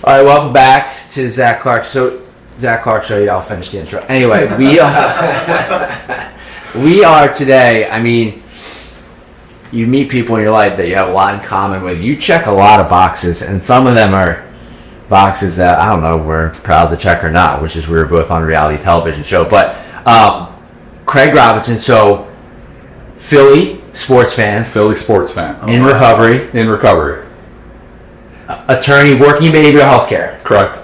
All right, welcome back to the Zach Clark. So, Zach Clark Show. I'll finish the intro. Anyway, we are today. I mean, you meet people in your life that you have a lot in common with. You check a lot of boxes, and some of them are boxes that I don't know we're proud to check or not. Which is we were both on a reality television show, but Craig Robinson. So, Philly sports fan. In recovery. Attorney working in behavioral health care. Correct.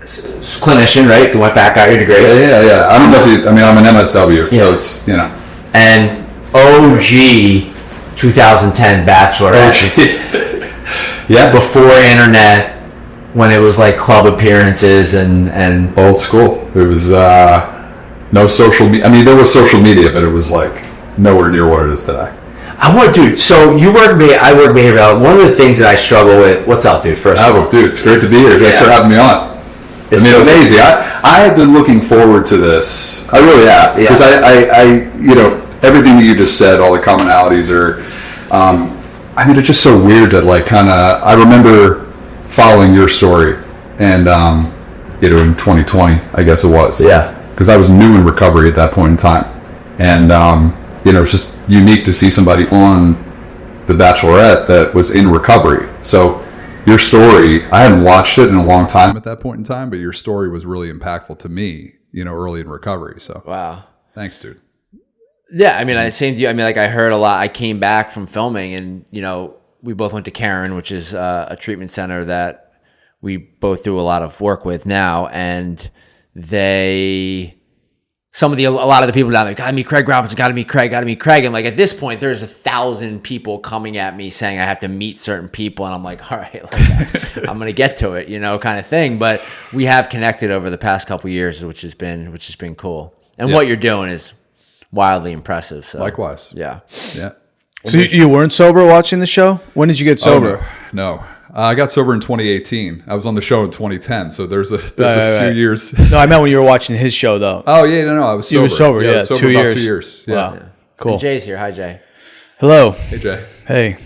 Clinician, right? You went back, got your degree. Yeah. I don't know if I'm an MSW, so it's, And OG 2010 Bachelorette. Yeah. Before internet, when it was like club appearances and old school. It was no social media. I mean, there was social media, but it was like nowhere near what it is today. So you I work behavioral health. One of the things that I struggle with, what's up, dude? First of all. Dude, it's great to be here. Thanks for having me on. It's amazing. I have been looking forward to this. I really have. Because I everything that you just said, all the commonalities are, it's just so weird that I remember following your story and, in 2020, I guess it was. Yeah. Because I was new in recovery at that point in time. And, it's just unique to see somebody on The Bachelorette that was in recovery. So your story, I hadn't watched it in a long time at that point in time, but your story was really impactful to me, early in recovery. So wow. Thanks, dude. Yeah, same to you. I heard a lot. I came back from filming and, we both went to Karen, which is a treatment center that we both do a lot of work with now. And a lot of the people down there, gotta meet Craig Robinson, gotta meet Craig. And at this point, there's 1,000 people coming at me saying I have to meet certain people. And I'm like, all right, I'm going to get to it, kind of thing. But we have connected over the past couple of years, which has been cool. And what you're doing is wildly impressive. So likewise. Yeah. Yeah. So you weren't sober watching the show? When did you get sober? Oh, no. I got sober in 2018. I was on the show in 2010. So there's a few years. No, I meant when you were watching his show, though. Oh, yeah. No. I was sober. You were sober, I was sober 2 years. About 2 years. Yeah. Wow. Cool. And Jay's here. Hi, Jay. Hello. Hey, Jay. Hey.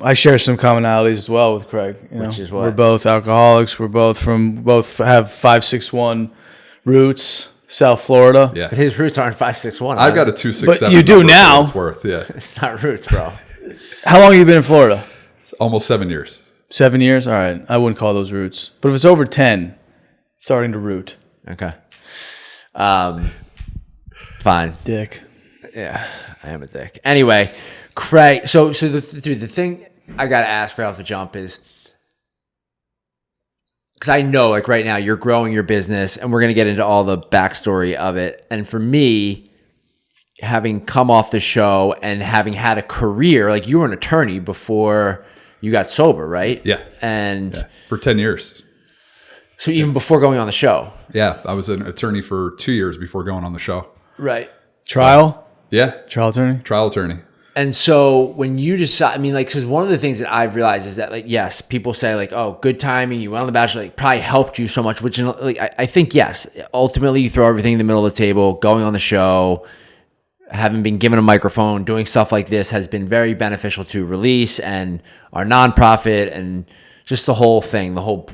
I share some commonalities as well with Craig. Which is what? We're both alcoholics. We're both have 561 roots, South Florida. Yeah. But his roots aren't 561. I've got a 267. But you do now. It's worth, yeah. It's not roots, bro. How long have you been in Florida? Almost 7 years. 7 years? All right. I wouldn't call those roots. But if it's over 10, it's starting to root. Okay. Fine. Dick. Yeah, I am a dick. Anyway, Craig, so the thing I got to ask right off the jump is, because I know right now you're growing your business and we're going to get into all the backstory of it. And for me, having come off the show and having had a career, you were an attorney before you got sober, right? Yeah. And for 10 years. So even before going on the show? Yeah. I was an attorney for 2 years before going on the show. Right. Trial? Yeah. Trial attorney? Trial attorney. And so when you decide, because one of the things that I've realized is that, yes, people say, oh, good timing, you went on The Bachelor, probably helped you so much, which I think, yes, ultimately you throw everything in the middle of the table, going on the show, having been given a microphone, doing stuff like this has been very beneficial to Release and our nonprofit and just the whole thing, the whole,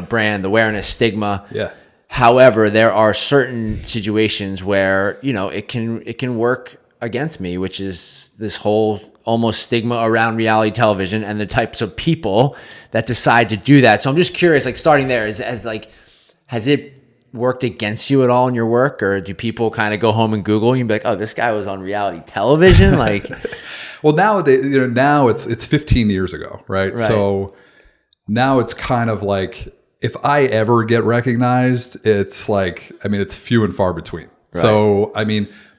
brand awareness, stigma. Yeah. However, there are certain situations where, it can work against me, which is this whole almost stigma around reality television and the types of people that decide to do that. So I'm just curious, starting there, has it worked against you at all in your work, or do people kind of go home and Google and be like, oh, this guy was on reality television? Well, nowadays, now it's 15 years ago, right? So now it's kind of if I ever get recognized, it's it's few and far between. Right. So,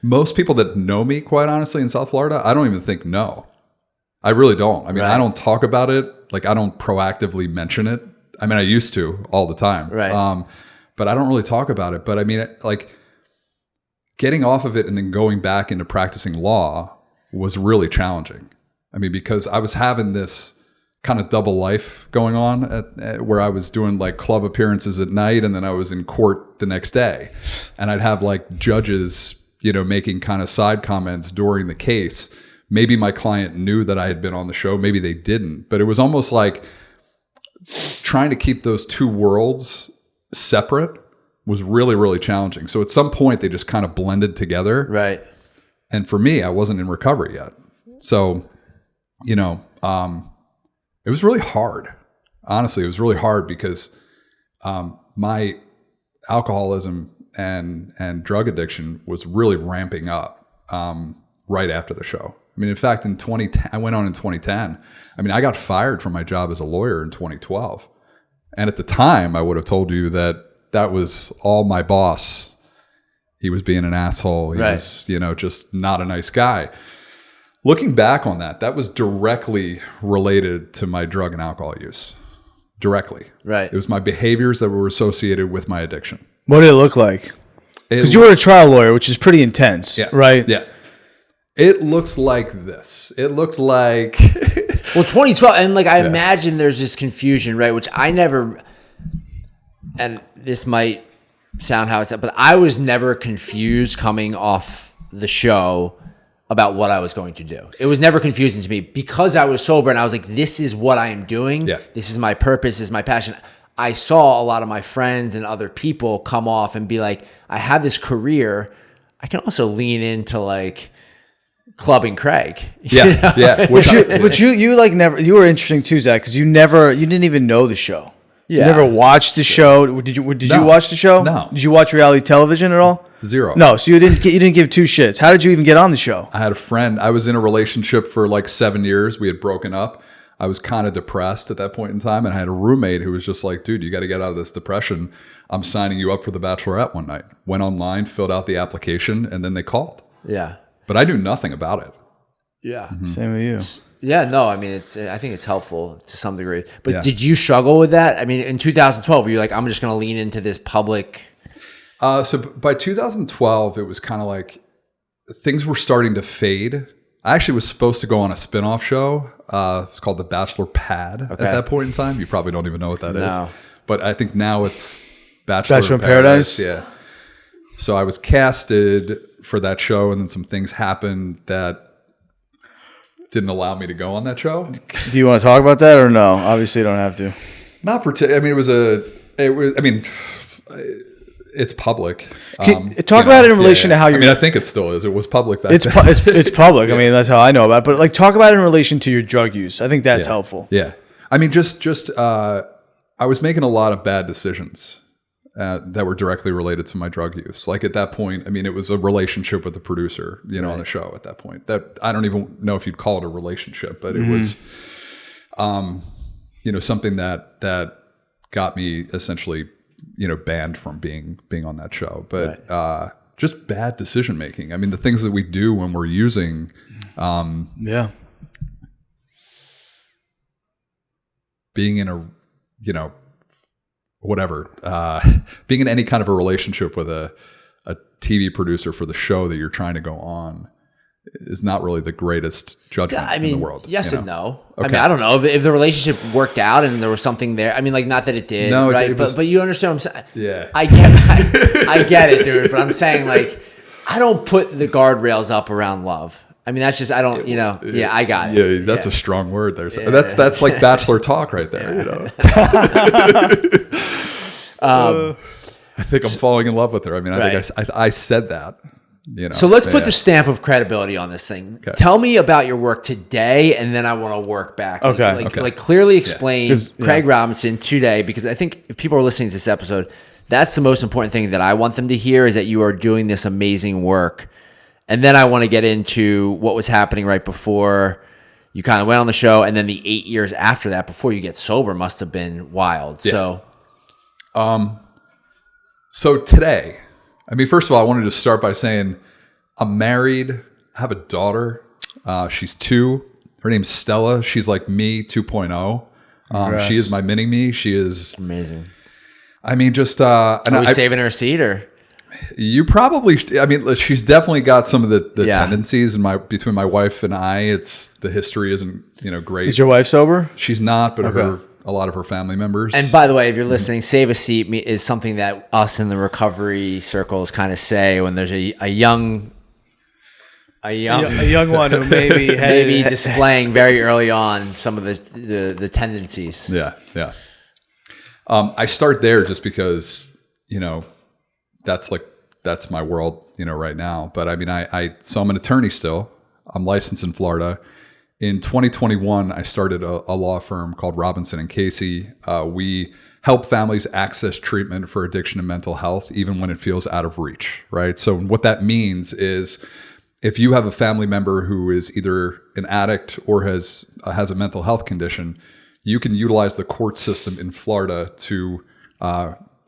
most people that know me, quite honestly, in South Florida, I don't even think know. I really don't. I don't talk about it. I don't proactively mention it. I used to all the time. Right. But I don't really talk about it. But getting off of it and then going back into practicing law was really challenging. Because I was having this kind of double life going on where I was doing club appearances at night and then I was in court the next day. And I'd have judges, making kind of side comments during the case. Maybe my client knew that I had been on the show. Maybe they didn't. But it was almost trying to keep those two worlds separate was really, really challenging. So at some point they just kind of blended together. Right. And for me, I wasn't in recovery yet. So, it was really hard. Honestly, it was really hard because my alcoholism and drug addiction was really ramping up right after the show. I mean, in fact, in 2010, I went on in 2010. I mean, I got fired from my job as a lawyer in 2012. And at the time, I would have told you that was all my boss. He was being an asshole. He was, just not a nice guy. Looking back on that was directly related to my drug and alcohol use. Directly. Right. It was my behaviors that were associated with my addiction. What did it look like? Because you were a trial lawyer, which is pretty intense, right? Yeah. It looked like this. It looked like... Well, 2012, and I imagine there's this confusion, right? Which I never... And this might sound how it's... But I was never confused coming off the show about what I was going to do. It was never confusing to me because I was sober and I was like, this is what I am doing. Yeah. This is my purpose. This is my passion. I saw a lot of my friends and other people come off and be like, I have this career. I can also lean into clubbing Craig. Yeah. Yeah. But you never, you were interesting too, Zach, because you didn't even know the show. Yeah. You never watched the show. Did you watch the show? No. Did you watch reality television at all? Zero. No. So you didn't give two shits. How did you even get on the show? I had a friend. I was in a relationship for 7 years. We had broken up. I was kind of depressed at that point in time. And I had a roommate who was just like, dude, you got to get out of this depression. I'm signing you up for the Bachelorette one night. Went online, filled out the application, and then they called. Yeah. But I knew nothing about it. Yeah. Mm-hmm. Same with you. Yeah, no, I mean, I think it's helpful to some degree. But did you struggle with that? I mean, in 2012, were you like, I'm just going to lean into this public? So by 2012, it was kind of like things were starting to fade. I actually was supposed to go on a spinoff show. It's called The Bachelor Pad at that point in time. You probably don't even know what that is. But I think now it's Bachelor in Paradise. Yeah. So I was casted for that show, and then some things happened that didn't allow me to go on that show. Do you want to talk about that or no? Obviously, you don't have to. Not particularly. I mean, it's public. Talk about it in relation to how you're... I mean, I think it still is. It was public back then. It's public. I mean, that's how I know about it. But talk about it in relation to your drug use. I think that's helpful. Yeah. I mean, I was making a lot of bad decisions that were directly related to my drug use. At that point, I mean, it was a relationship with the producer, on the show at that point. That I don't even know if you'd call it a relationship, but it was, something that got me essentially, banned from being on that show. But just bad decision making. I mean, the things that we do when we're using, being in a, whatever, being in any kind of a relationship with a TV producer for the show that you're trying to go on is not really the greatest judgment in the world. Yes and no. Okay. I mean, I don't know if the relationship worked out and there was something there. I mean, not that it did, right? But you understand what I'm saying? Yeah. I get it, dude. But I'm saying I don't put the guardrails up around love. I mean, that's just, I don't, I got it. Yeah, that's a strong word there. So that's like bachelor talk right there, I think I'm falling in love with her. I mean, I think I said that. So let's put the stamp of credibility on this thing. Okay. Tell me about your work today, and then I want to work back. Okay. Clearly explain Craig Robinson today, because I think if people are listening to this episode, that's the most important thing that I want them to hear, is that you are doing this amazing work. And then I want to get into what was happening right before you kind of went on the show, and then the 8 years after that, before you get sober, must have been wild. Yeah. So today, I mean, first of all, I wanted to start by saying I'm married. I have a daughter. She's 2. Her name's Stella. She's like me 2.0. She is my mini me. She is amazing. I mean, just are we saving her a seat, or? You probably, I mean, she's definitely got some of the tendencies between my wife and I. It's the history isn't, great. Is your wife sober? She's not, but a lot of her family members. And by the way, if you're listening, save a seat is something that us in the recovery circles kind of say when there's a young one who maybe displaying very early on some of the tendencies. Yeah. I start there just because, that's my world, right now. But I mean, so I'm an attorney still. I'm licensed in Florida. In 2021, I started a law firm called Robinson and Casey. We help families access treatment for addiction and mental health, even when it feels out of reach, right? So what that means is if you have a family member who is either an addict or has a mental health condition, you can utilize the court system in Florida to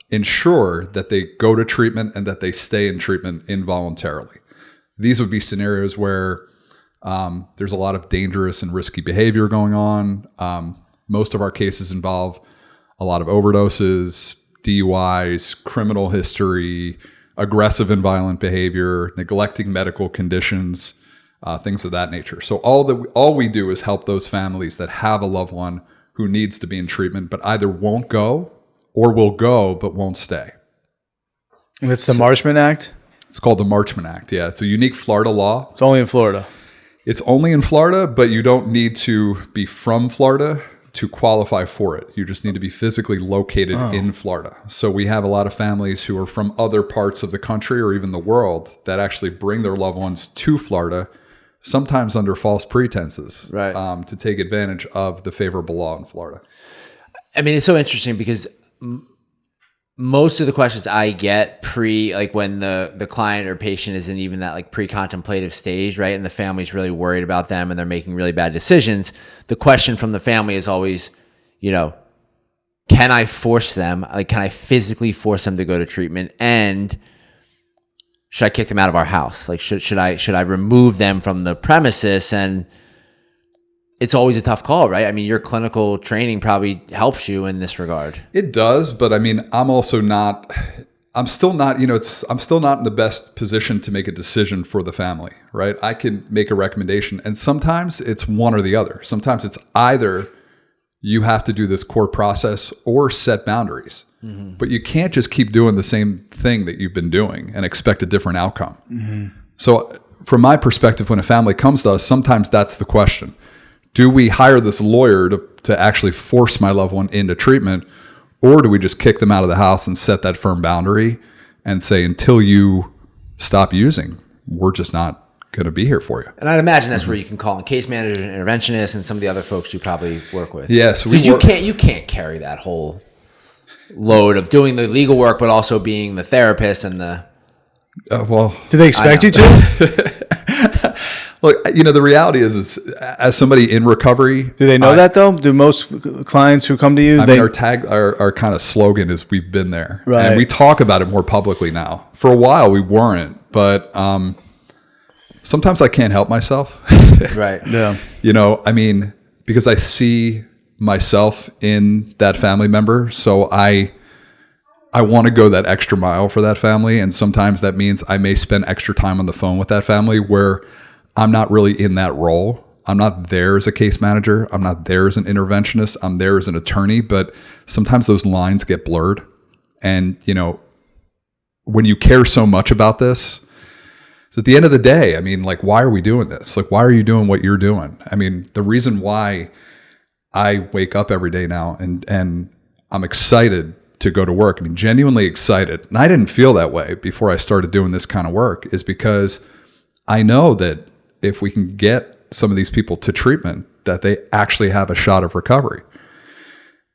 ensure that they go to treatment and that they stay in treatment involuntarily. These would be scenarios where there's a lot of dangerous and risky behavior going on. Most of our cases involve a lot of overdoses, DUIs, criminal history, aggressive and violent behavior, neglecting medical conditions, things of that nature. So all we do is help those families that have a loved one who needs to be in treatment, but either won't go or will go but won't stay. And it's the Marchman Act? It's called the Marchman Act. Yeah, it's a unique Florida law. It's only in Florida. It's only in Florida, but you don't need to be from Florida to qualify for it. You just need to be physically located in Florida. So we have a lot of families who are from other parts of the country or even the world that actually bring their loved ones to Florida, sometimes under false pretenses, right, to take advantage of the favorable law in Florida. I mean, it's so interesting because most of the questions I get when the client or patient is in even that like pre-contemplative stage, right? And the family's really worried about them and they're making really bad decisions. The question from the family is always, can I force them? Like, can I physically force them to go to treatment? And should I kick them out of our house? Like, should I remove them from the premises? And it's always a tough call, right? I mean, your clinical training probably helps you in this regard. It does, but I mean, I'm still not in the best position to make a decision for the family, right? I can make a recommendation, and sometimes it's one or the other. Sometimes it's either you have to do this court process or set boundaries, but you can't just keep doing the same thing that you've been doing and expect a different outcome. So from my perspective, when a family comes to us, sometimes that's the question. Do we hire this lawyer to actually force my loved one into treatment, or do we just kick them out of the house and set that firm boundary and say, until you stop using, we're just not going to be here for you? And I'd imagine that's where you can call in case managers and interventionists and some of the other folks you probably work with. Yes. You can't carry that whole load of doing the legal work, but also being the therapist and the... do they expect you to? Look, the reality is as somebody in recovery... Do they know that, though? Do most clients who come to you... our kind of slogan is we've been there. Right. And we talk about it more publicly now. For a while, we weren't. But sometimes I can't help myself. Right. Yeah. Because I see myself in that family member. So I want to go that extra mile for that family. And sometimes that means I may spend extra time on the phone with that family where I'm not really in that role. I'm not there as a case manager. I'm not there as an interventionist. I'm there as an attorney. But sometimes those lines get blurred. And, when you care so much about this, so at the end of the day, I mean, like, why are we doing this? Like, why are you doing what you're doing? I mean, the reason why I wake up every day now and I'm excited to go to work, I mean, genuinely excited. And I didn't feel that way before I started doing this kind of work, is because I know that if we can get some of these people to treatment, that they actually have a shot of recovery.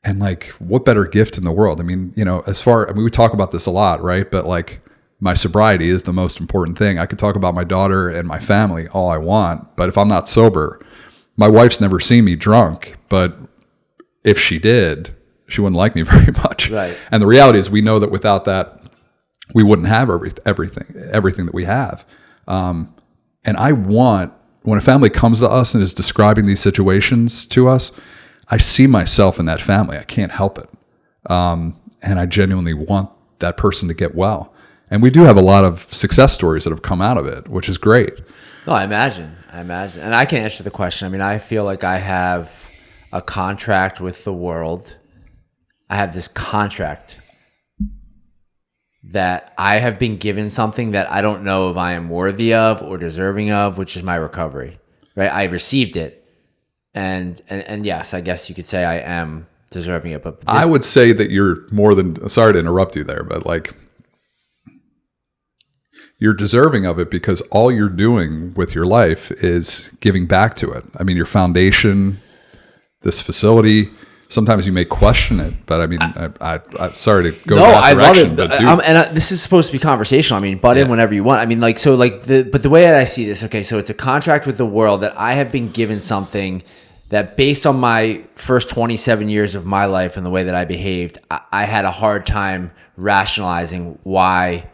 And like, what better gift in the world? I mean, we talk about this a lot, right? But like, my sobriety is the most important thing. I could talk about my daughter and my family all I want, but if I'm not sober, my wife's never seen me drunk, but if she did, she wouldn't like me very much. Right. And the reality is, we know that without that, we wouldn't have everything that we have. And I want, when a family comes to us and is describing these situations to us, I see myself in that family. I can't help it. And I genuinely want that person to get well. And we do have a lot of success stories that have come out of it, which is great. No, I imagine. And I can answer the question. I mean, I feel like I have a contract with the world. I have this contract that I have been given something that I don't know if I am worthy of or deserving of, which is my recovery, right? I received it. And yes, I guess you could say I am deserving it. But I would say that you're more than, sorry to interrupt you there, but like you're deserving of it because all you're doing with your life is giving back to it. I mean, your foundation, this facility, sometimes you may question it, but I mean, I'm sorry to go that direction. But this is supposed to be conversational. I mean, butt in whenever you want. I mean, like, so like but the way that I see this, okay, so it's a contract with the world that I have been given something that based on my first 27 years of my life and the way that I behaved, I had a hard time rationalizing why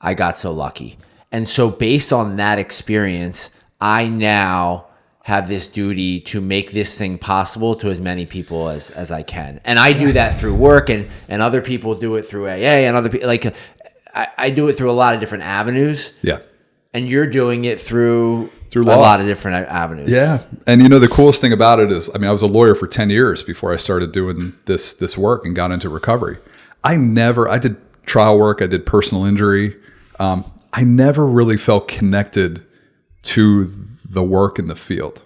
I got so lucky. And so based on that experience, I now have this duty to make this thing possible to as many people as I can. And I do that through work and other people do it through AA and other people. Like I do it through a lot of different avenues. Yeah. And you're doing it through a law. lot of different avenues. Yeah. And the coolest thing about it is, I mean, I was a lawyer for 10 years before I started doing this work and got into recovery. I did trial work. I did personal injury. I never really felt connected to the work in the field.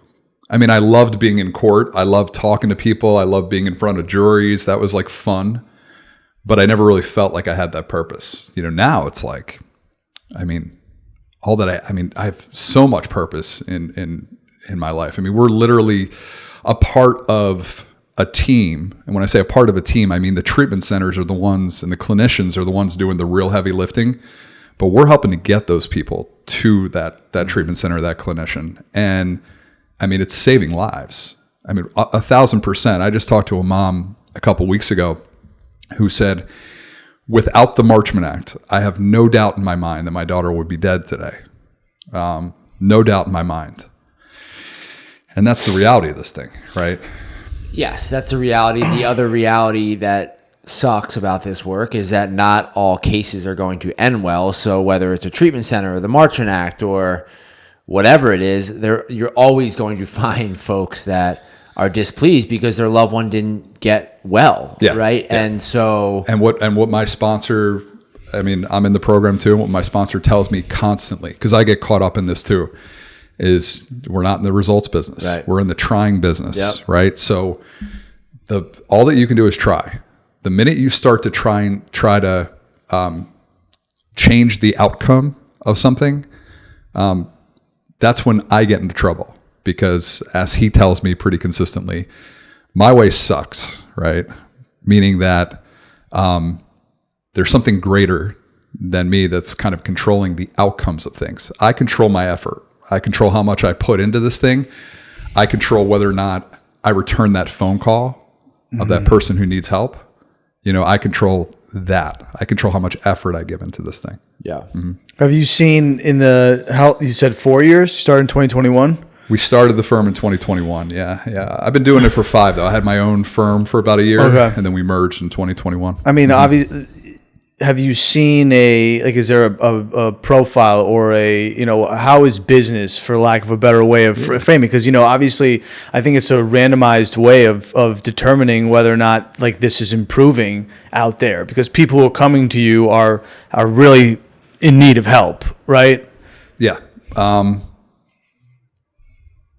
I mean, I loved being in court. I loved talking to people. I loved being in front of juries. That was like fun, but I never really felt like I had that purpose. Now it's like, I mean, I have so much purpose in my life. I mean, we're literally a part of a team. And when I say a part of a team, I mean, the treatment centers are the ones and the clinicians are the ones doing the real heavy lifting, but we're helping to get those people to that treatment center, that clinician. And I mean, it's saving lives. I mean, 1,000%. I just talked to a mom a couple weeks ago who said, without the Marchman Act, I have no doubt in my mind that my daughter would be dead today. No doubt in my mind. And that's the reality of this thing, right? Yes, that's the reality. The other reality that sucks about this work is that not all cases are going to end well. So whether it's a treatment center or the Marchman Act or whatever it is, you're always going to find folks that are displeased because their loved one didn't get well, right? Yeah. And so... And what my sponsor, I mean, I'm in the program too, and what my sponsor tells me constantly, because I get caught up in this too, is we're not in the results business. Right. We're in the trying business, right? So all that you can do is try. The minute you start to try to change the outcome of something, that's when I get into trouble, because as he tells me pretty consistently, my way sucks, right? Meaning that there's something greater than me that's kind of controlling the outcomes of things. I control my effort. I control how much I put into this thing. I control whether or not I return that phone call of that person who needs help. I control that. I control how much effort I give into this thing. Yeah. Mm-hmm. Have you seen you said 4 years? You started in 2021? We started the firm in 2021. Yeah. I've been doing it for 5 though. I had my own firm for about a year, and then we merged in 2021. I mean, obviously, have you seen is there a profile or how is business, for lack of a better way of framing? Because, obviously I think it's a randomized way of determining whether or not like this is improving out there, because people who are coming to you are really in need of help, right? Yeah.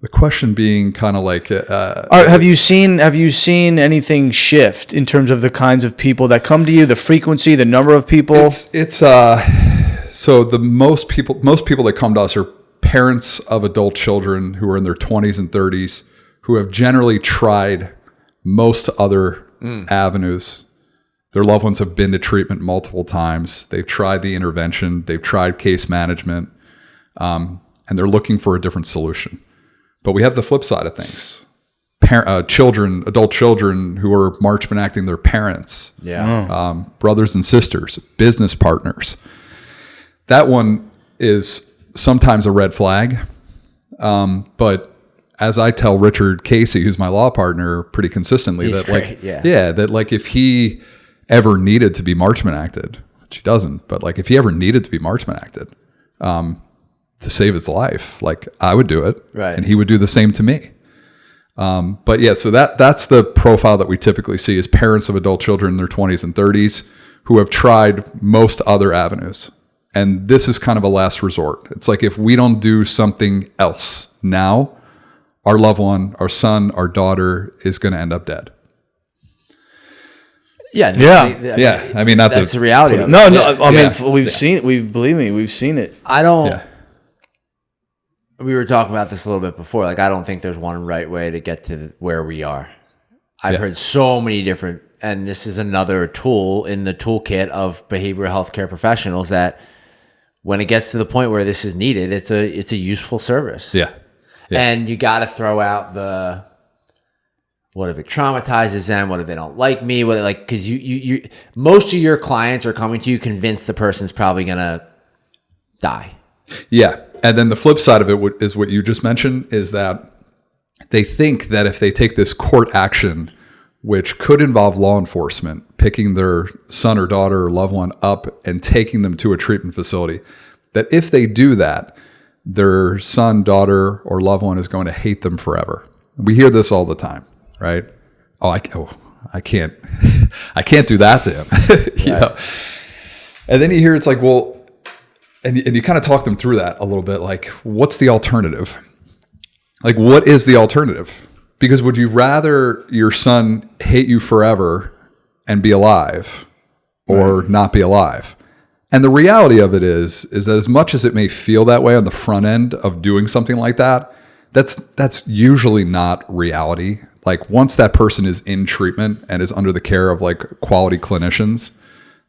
The question being kind of like, have you seen anything shift in terms of the kinds of people that come to you, the frequency, the number of people? So the most people that come to us are parents of adult children who are in their 20s and 30s, who have generally tried most other avenues. Their loved ones have been to treatment multiple times. They've tried the intervention. They've tried case management, and they're looking for a different solution. But we have the flip side of things. Adult children who are Marchman acting their parents, brothers and sisters, business partners. That one is sometimes a red flag. But as I tell Richard Casey, who's my law partner, pretty consistently, that if he ever needed to be Marchman acted, which he doesn't, but like if he ever needed to be Marchman acted, to save his life, like I would do it, right, and he would do the same to me. But yeah, so that's the profile that we typically see is parents of adult children in their 20s and 30s who have tried most other avenues. And this is kind of a last resort. It's like if we don't do something else now, our loved one, our son, our daughter is going to end up dead. Yeah. Yeah. I mean, that's the reality of it. No, Yeah. I mean, we've seen it. Believe me, we've seen it. I don't. Yeah. We were talking about this a little bit before. Like, I don't think there's one right way to get to where we are. I've heard so many different, and this is another tool in the toolkit of behavioral health care professionals that when it gets to the point where this is needed, it's a useful service. Yeah. And you got to throw out the, what if it traumatizes them? What if they don't like me? What, like, because you most of your clients are coming to you convinced the person's probably gonna die. Yeah. And then the flip side of it is what you just mentioned, is that they think that if they take this court action, which could involve law enforcement, picking their son or daughter or loved one up and taking them to a treatment facility, that if they do that, their son, daughter, or loved one is going to hate them forever. We hear this all the time, right? I can't do that to him. You know? And then you hear it's like, well, and you kind of talk them through that a little bit. Like, what's the alternative? Like, what is the alternative? Because would you rather your son hate you forever and be alive, or not be alive? And the reality of it is that as much as it may feel that way on the front end of doing something like that, that's usually not reality. Like, once that person is in treatment and is under the care of like quality clinicians,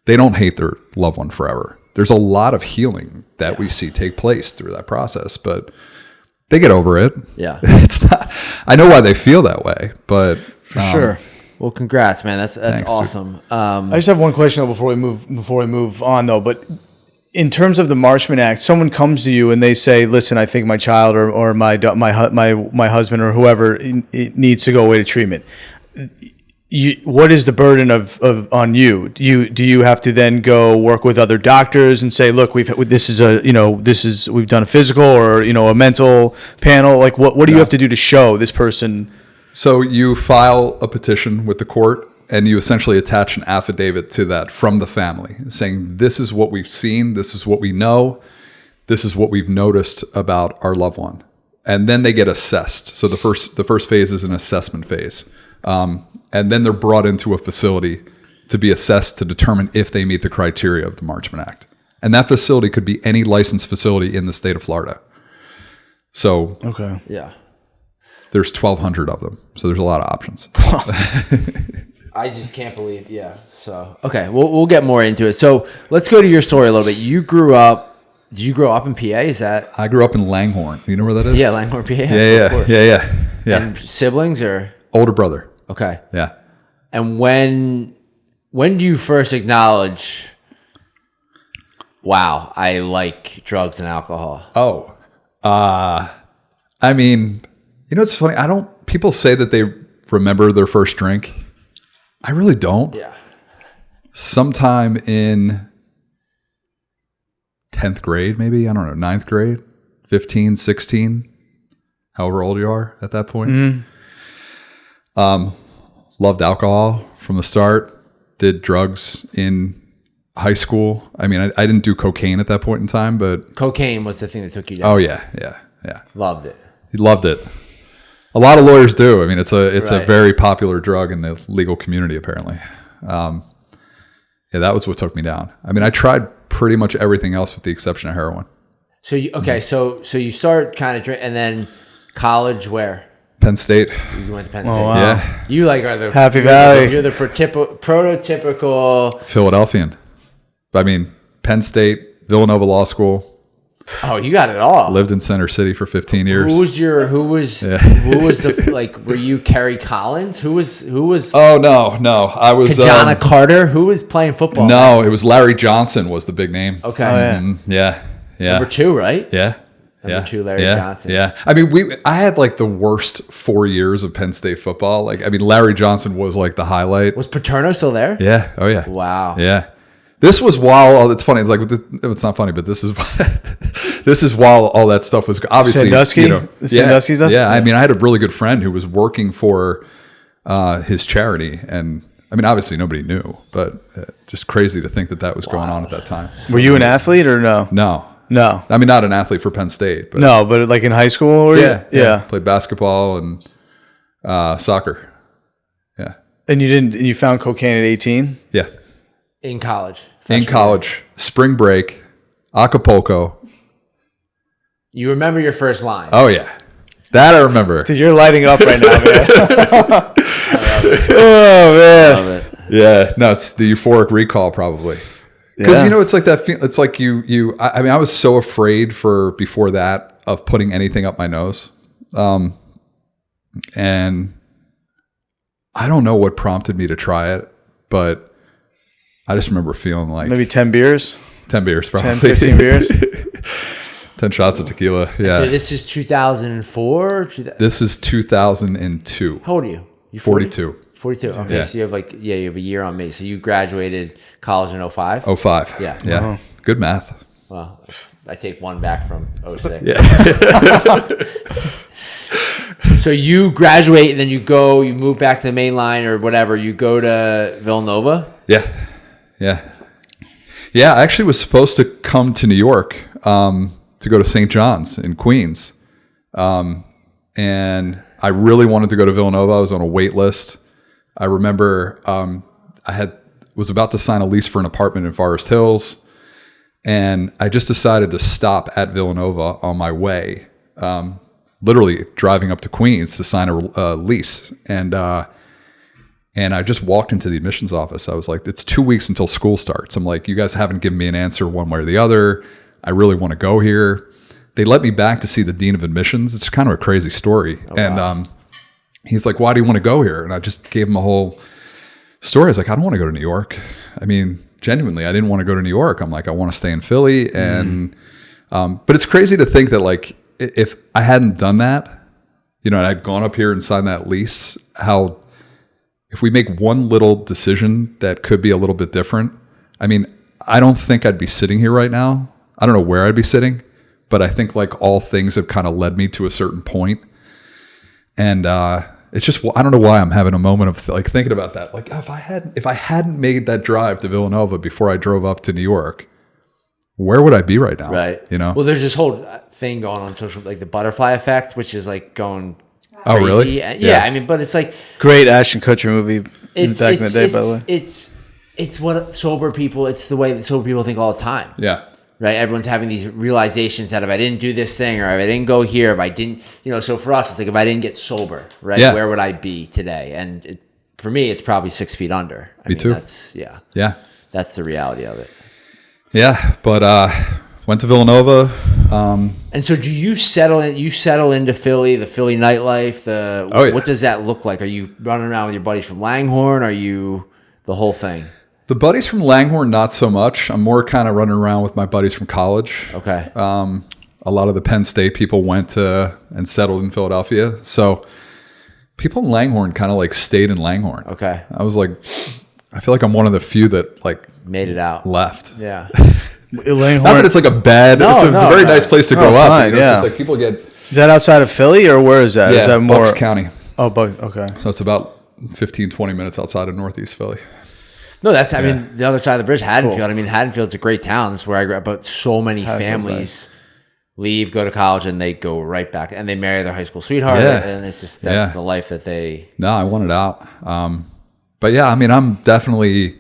they don't hate their loved one forever. There's a lot of healing that we see take place through that process, but they get over it. Yeah. It's not, I know why they feel that way, but for sure. Well, congrats, man. That's thanks, awesome. I just have one question though before we move on though. But in terms of the Marchman Act, someone comes to you and they say, "Listen, I think my child or my husband or whoever it needs to go away to treatment." What is the burden of on you? Do you have to then go work with other doctors and say, "Look, we've done a physical or a mental panel"? Like, what do you have to do to show this person? So you file a petition with the court, and you essentially attach an affidavit to that from the family, saying this is what we've seen, this is what we know, this is what we've noticed about our loved one, and then they get assessed. So the first phase is an assessment phase. And then they're brought into a facility to be assessed to determine if they meet the criteria of the Marchman Act. And that facility could be any licensed facility in the state of Florida. So okay, yeah, there's 1,200 of them. So there's a lot of options. I just can't believe, yeah. So okay, we'll get more into it. So let's go to your story a little bit. Did you grow up in PA? Is that? I grew up in Langhorne. You know where that is? Yeah, Langhorne, PA. Yeah. And siblings or? Older brother. Okay. Yeah. And when do you first acknowledge, wow, I like drugs and alcohol? Oh, I mean, it's funny. People say that they remember their first drink. I really don't. Yeah. Sometime in 10th grade, maybe, I don't know, 9th grade, 15, 16, however old you are at that point. Mm-hmm. Loved alcohol from the start, did drugs in high school. I mean, I didn't do cocaine at that point in time, but cocaine was the thing that took you down. Oh yeah. Loved it. He loved it. A lot of lawyers do. I mean, it's a very popular drug in the legal community, apparently. Yeah, that was what took me down. I mean, I tried pretty much everything else with the exception of heroin. So so you start kind of drink, and then college where? Penn State. You went to Penn State. Wow. Yeah. You are the Happy Valley. You're the prototypical Philadelphian. I mean, Penn State, Villanova Law School. Oh, you got it all. Lived in Center City for 15 years. Who was the like? Were you Kerry Collins? Who was? Oh no, I was Kajana Carter. Who was playing football? No, it was Larry Johnson was the big name. Okay. Yeah. Number 2, right? Yeah. Number 2, Larry Johnson. Yeah. I mean, I had like the worst 4 years of Penn State football. Like, I mean, Larry Johnson was like the highlight. Was Paterno still there? Yeah. Oh yeah. Wow. Yeah. This was while it's funny. Like, it's not funny, but this is while all that stuff was obviously Sandusky. Sandusky stuff. Yeah. I mean, I had a really good friend who was working for his charity, and I mean, obviously nobody knew, but just crazy to think that was going on at that time. Were you an athlete or no? No. I mean, not an athlete for Penn State, but but like in high school, or yeah. Played basketball and soccer. Yeah. And you found cocaine at 18? Yeah. In college. In college, spring break, Acapulco. You remember your first line. Oh, yeah. That I remember. Dude, you're lighting up right now, man. Oh, man. Love it. Yeah. No, it's the euphoric recall probably. Because, it's like that. It's like I mean, I was so afraid before that of putting anything up my nose. And I don't know what prompted me to try it, but I just remember feeling like maybe 10 beers? 10 beers, probably. 10, 15 beers? 10 shots of tequila. Yeah. So this is 2004? This is 2002. How old are you? You 42. 42. Okay, Yeah. so you have you have a year on me. So you graduated college in 05? 05. Yeah. Yeah. Uh-huh. Good math. Well, I take one back from 06. Yeah. So you graduate and then you move back to the main line or whatever. You go to Villanova? Yeah. Yeah. Yeah. I actually was supposed to come to New York to go to St. John's in Queens. And I really wanted to go to Villanova. I was on a wait list. I remember I was about to sign a lease for an apartment in Forest Hills. And I just decided to stop at Villanova on my way, literally driving up to Queens to sign a lease. And I just walked into the admissions office. I was like, it's 2 weeks until school starts. I'm like, you guys haven't given me an answer one way or the other. I really want to go here. They let me back to see the dean of admissions. It's kind of a crazy story. Oh, wow. And he's like, why do you want to go here? And I just gave him a whole story. I was like, I don't want to go to New York. I mean, genuinely, I didn't want to go to New York. I'm like, I want to stay in Philly. And but it's crazy to think that like if I hadn't done that, and I'd gone up here and signed that lease, how if we make one little decision that could be a little bit different, I mean, I don't think I'd be sitting here right now. I don't know where I'd be sitting, but I think like all things have kind of led me to a certain point. And it's just, I don't know why I'm having a moment of like thinking about that. Like if I hadn't made that drive to Villanova before I drove up to New York, where would I be right now? Right. Well, there's this whole thing going on social, like the butterfly effect, which is like going crazy. Oh, really? Yeah. I mean, but it's like great Ashton Kutcher movie back in the day, by the way. It's what sober people, it's the way that sober people think all the time. Yeah. Right. Everyone's having these realizations that if I didn't do this thing or if I didn't go here, if I didn't, so for us, it's like if I didn't get sober, right? Yeah. Where would I be today? And for me, it's probably 6 feet under. Me too. Yeah. That's the reality of it. Yeah. But went to Villanova. And so do you settle into Philly, the Philly nightlife? What does that look like? Are you running around with your buddies from Langhorne? Are you the whole thing? The buddies from Langhorne, not so much. I'm more kind of running around with my buddies from college. Okay. A lot of the Penn State people went to and settled in Philadelphia. So people in Langhorne kind of like stayed in Langhorne. Okay. I was like, I feel like I'm one of the few that like made it out. Left. Yeah. Langhorne. Not that it's like a bad, it's a very nice place to grow up. Fine, yeah. Just like people get. Is that outside of Philly or where is that? Yeah, is that more Bucks County. Oh, okay. So it's about 15, 20 minutes outside of Northeast Philly. No, I mean, the other side of the bridge, Haddonfield. Cool. I mean, Haddonfield's a great town. That's where I grew up. But so many families leave, go to college, and they go right back. And they marry their high school sweetheart. Yeah. And it's just, that's the life that they... No, I wanted out. But yeah, I mean, I'm definitely...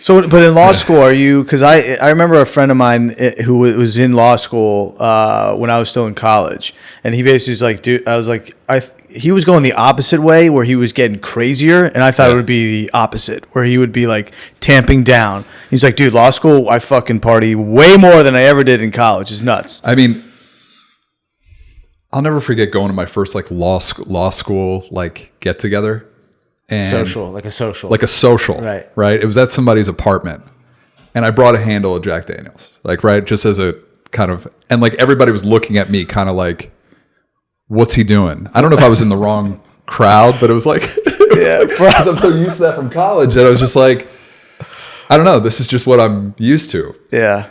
So, but in law school, are you... Because I remember a friend of mine who was in law school when I was still in college. And he basically was like, dude, I was like... He was going the opposite way where he was getting crazier, and I thought it would be the opposite, where he would be like tamping down. He's like, dude, law school, I fucking party way more than I ever did in college. It's nuts. I mean, I'll never forget going to my first like law school like get together. Like a social. Right. It was at somebody's apartment, and I brought a handle of Jack Daniels, like, right, just as a kind of, and like everybody was looking at me kind of like, what's he doing? I don't know if I was in the wrong crowd, but it was like, because I'm so used to that from college, and I was just like, I don't know, this is just what I'm used to. Yeah.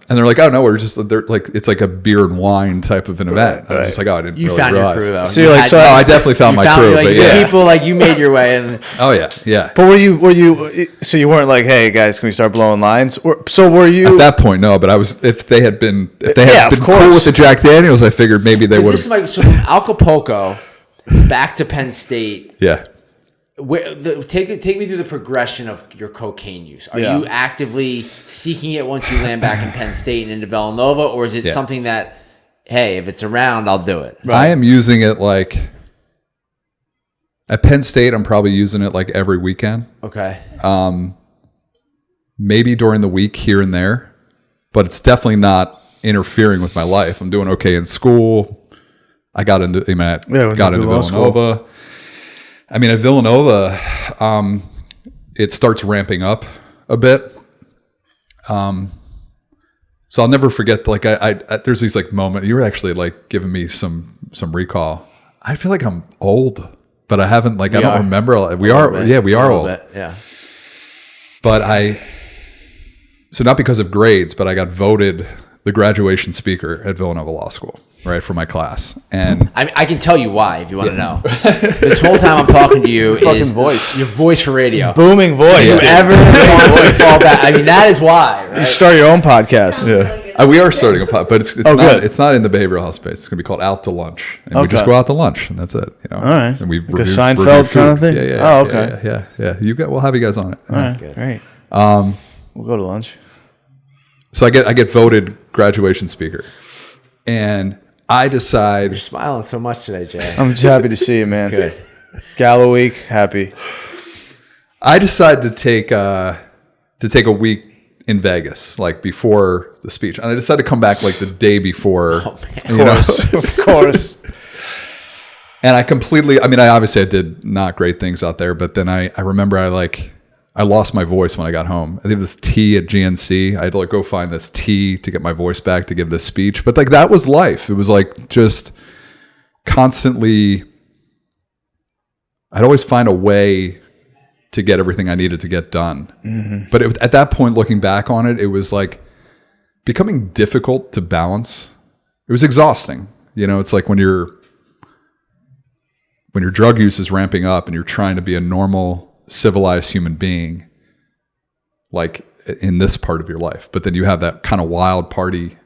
And they're like, oh no, they're like, it's like a beer and wine type of an event. I was just like, oh, I didn't really realize. You found your crew though. So you're like, I definitely found my crew, like, but yeah. People like you made your way. And oh yeah. But were you, so you weren't like, hey guys, can we start blowing lines? So were you? At that point, no, but I was, if they had been cool with the Jack Daniels, I figured maybe they would have. This is like, so from Acapulco back to Penn State. Yeah. Take me through the progression of your cocaine use. Are you actively seeking it once you land back in Penn State and into Villanova, or is it something that, hey, if it's around, I'll do it? Right. I am using it like at Penn State. I'm probably using it like every weekend. Okay. Maybe during the week here and there, but it's definitely not interfering with my life. I'm doing okay in school. I got into Villanova. School. I mean, at Villanova, it starts ramping up a bit. So I'll never forget. Like I there's these like moments. You were actually like giving me some recall. I feel like I'm old, but I haven't I don't remember. We are old. Bit, yeah. But so not because of grades, but I got voted the graduation speaker at Villanova Law School, right, for my class. And I can tell you why if you want to know. This whole time I'm talking to you is your voice for radio. Booming voice. You ever want to fall back? I mean, that is why. Right? You start your own podcast. Yeah. We are starting a podcast, but it's not in the behavioral health space. It's going to be called Out to Lunch. And we just go out to lunch, and that's it. All right. And we like a Seinfeld kind of thing? Yeah. Okay. Yeah. We'll have you guys on it. All right. Good. Great. We'll go to lunch. So I get voted graduation speaker, and I decide. You're smiling so much today, Jay. I'm just happy to see you, man. Good. Gala week, happy. I decide to take a week in Vegas, like before the speech, and I decided to come back like the day before. Oh, man. Of course. And I obviously I did not great things out there, but then I remember I lost my voice when I got home. I did this tea at GNC. I had to go find this tea to get my voice back to give this speech. But that was life. It was just constantly, I'd always find a way to get everything I needed to get done. Mm-hmm. But at that point, looking back on it, it was becoming difficult to balance. It was exhausting. It's like when your drug use is ramping up and you're trying to be a normal, civilized human being, like in this part of your life, but then you have that kind of wild party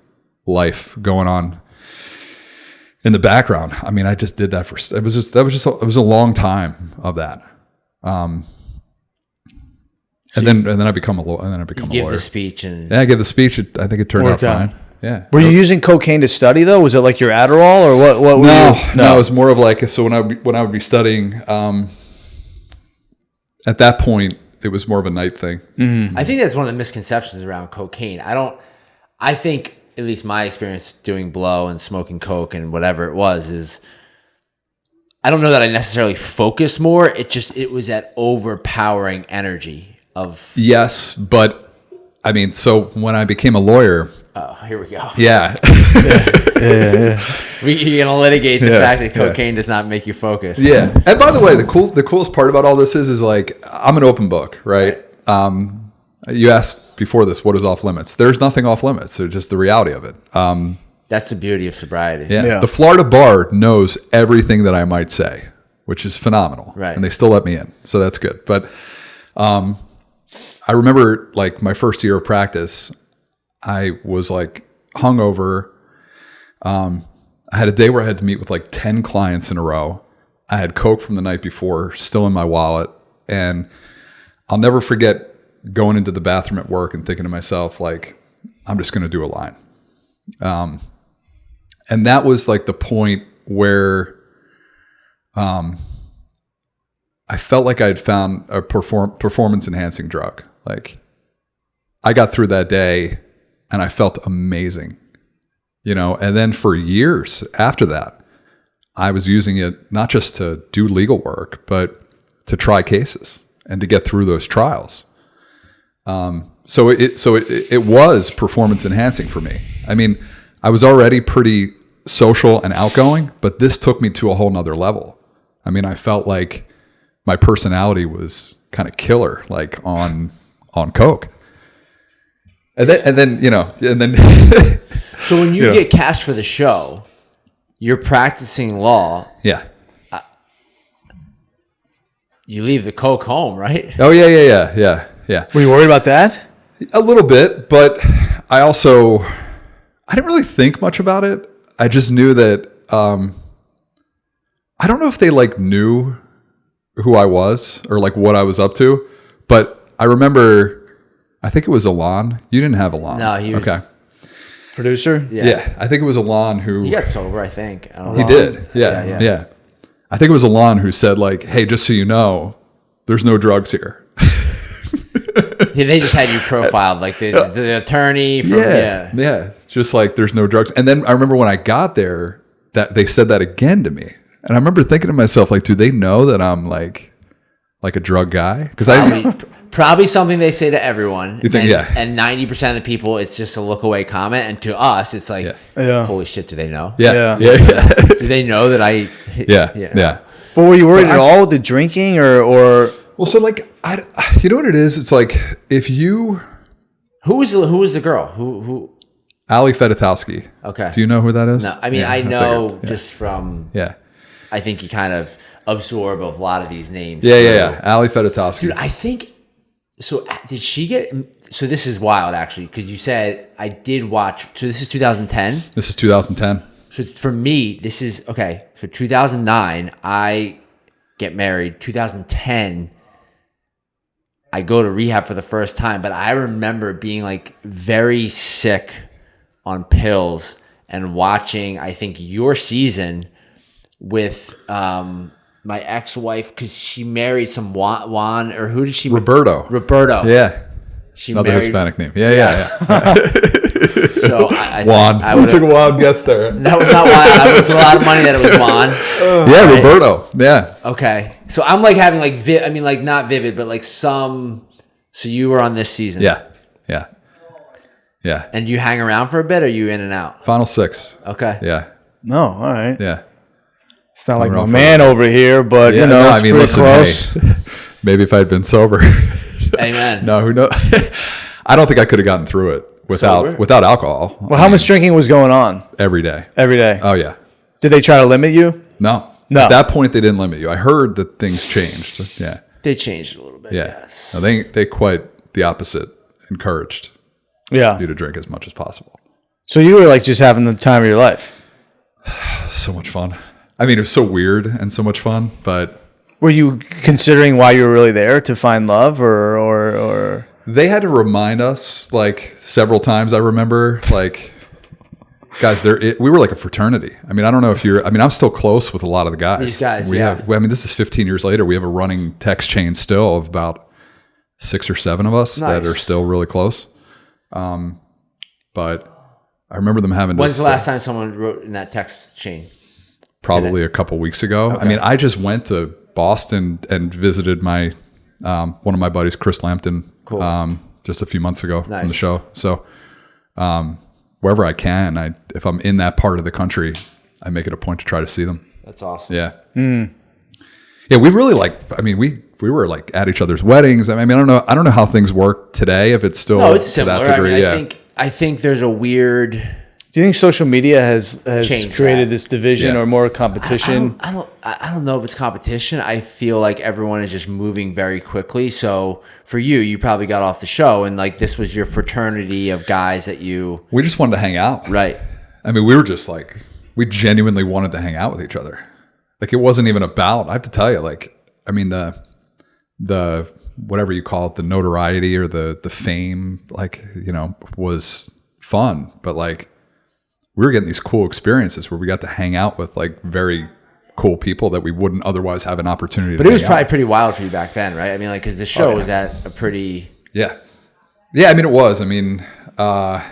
life going on in the background. I mean, I just did that it was a long time of that. And then I become a lawyer. You give the speech I give the speech. I think it turned out fine. Yeah. Were you using cocaine to study though? Was it like your Adderall or what? No, it was more of so when I would be studying. At that point, it was more of a night thing. Mm-hmm. I think that's one of the misconceptions around cocaine. I think, at least my experience doing blow and smoking coke and whatever it was, is I don't know that I necessarily focused more. It was that overpowering energy of... Yes, but I mean, so when I became a lawyer... Oh, here we go. Yeah. Yeah. You're going to litigate the fact that cocaine does not make you focus. Yeah. And by the way, the coolest part about all this is I'm an open book, right? You asked before this, what is off limits? There's nothing off limits. It's just the reality of it. That's the beauty of sobriety. Yeah. The Florida bar knows everything that I might say, which is phenomenal. Right. And they still let me in. So that's good. But I remember my first year of practice, I was hungover. I had a day where I had to meet with 10 clients in a row. I had coke from the night before still in my wallet. And I'll never forget going into the bathroom at work and thinking to myself, I'm just going to do a line. And that was the point where I felt like I had found a performance enhancing drug. I got through that day and I felt amazing, and then for years after that, I was using it not just to do legal work, but to try cases and to get through those trials. So it was performance enhancing for me. I mean, I was already pretty social and outgoing, but this took me to a whole nother level. I mean, I felt like my personality was kind of killer, on coke. And then. So when you get cash for the show, you're practicing law. Yeah. You leave the coke home, right? Oh yeah. Were you worried about that? A little bit, but I didn't really think much about it. I just knew that, I don't know if they knew who I was or like what I was up to. But I remember, I think it was Alon. You didn't have Alon. No, he was producer. Yeah. I think it was Alon who he got sober. I think I don't he know. did. Yeah. I think it was Alon who said like, "Hey, just so you know, there's no drugs here." Yeah, they just had you profiled, like the attorney from just like there's no drugs. And then I remember when I got there that they said that again to me, and I remember thinking to myself like, do they know that I'm like a drug guy? Because probably something they say to everyone. You think, and 90% of the people, it's just a look away comment, and to us, it's like, holy shit, do they know? Yeah. Do they know that I? Yeah. But were you worried at all with the drinking or? Well, so like you know what it is? It's like if you who was the girl who Ali Fedotowsky. Okay. Do you know who that is? No, I mean I know just from I think you kind of absorb a lot of these names. Yeah. Ali Fedotowsky. Dude, I think so. Did she get? So this is wild actually because you said I did watch. So this is 2010. This is 2010. So for me, this is okay. So 2009, I get married. 2010. I go to rehab for the first time, but I remember being like very sick on pills and watching, I think, your season with my ex-wife because she married some Juan or who did she? Roberto. Yeah. She Another married, Hispanic name. Yes. So I Juan. I took a wild guess there. That was not Juan. I would put a lot of money that it was Juan. Yeah, right? Roberto. Yeah. Okay. So I'm like having like, I mean, like not vivid, but like some. So you were on this season. Yeah. And you hang around for a bit, or are you in and out? Final 6. Okay. Yeah. No, all right. Yeah. It's not like my man over here, but you know, it's pretty close. Hey, maybe if I had been sober. Amen. No, who knows? I don't think I could have gotten through it without alcohol. Well, how much drinking was going on? Every day. Every day. Oh yeah. Did they try to limit you? No. No. At that point, they didn't limit you. I heard that things changed. Yeah. They changed a little bit. Yeah. Yes. No, they quite the opposite. Encouraged you to drink as much as possible. So you were like just having the time of your life. So much fun. I mean, it was so weird and so much fun, but were you considering why you were really there to find love or they had to remind us like several times. I remember like, guys, we were like a fraternity. I mean, I don't know if I'm still close with a lot of the guys. These guys, I mean, this is 15 years later. We have a running text chain still of about 6 or 7 of us that are still really close. But I remember them having. When's the last time someone wrote in that text chain? Probably a couple weeks ago. Okay. I mean, I just went to Boston and visited my one of my buddies, Chris Lampton, just a few months ago on the show. So wherever I can, if I'm in that part of the country, I make it a point to try to see them. That's awesome. Yeah. Yeah, we really we were like at each other's weddings. I mean, I don't know how things work today. If it's still it's similar. To that degree, I think there's a weird. Do you think social media has created this division or more competition? I don't know if it's competition. I feel like everyone is just moving very quickly. So for you probably got off the show and like this was your fraternity of guys that you. We just wanted to hang out, right? I mean, we were just like we genuinely wanted to hang out with each other. Like it wasn't even about. I have to tell you, like I mean the whatever you call it, the notoriety or the fame, like was fun, but like. We were getting these cool experiences where we got to hang out with like very cool people that we wouldn't otherwise have an opportunity to hang out. But it was probably pretty wild for you back then, right? I mean, like, because the show was at a pretty... Yeah. I mean, it was. I mean, like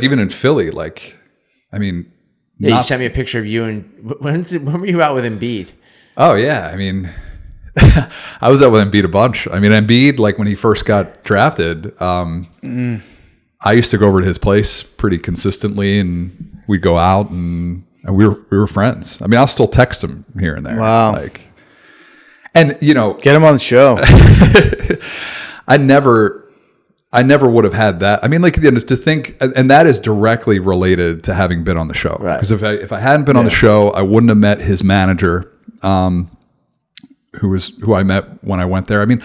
even in Philly, like, I mean... Yeah, you sent me a picture of you and... When were you out with Embiid? Oh, yeah. I mean... I was out with Embiid a bunch. I mean, Embiid, like when he first got drafted... I used to go over to his place pretty consistently, and we'd go out, and we were friends. I mean, I'll still text him here and there. Wow! Like, and get him on the show. I never would have had that. I mean, like to think, and that is directly related to having been on the show. Right? Because if I hadn't been on the show, I wouldn't have met his manager, who I met when I went there. I mean.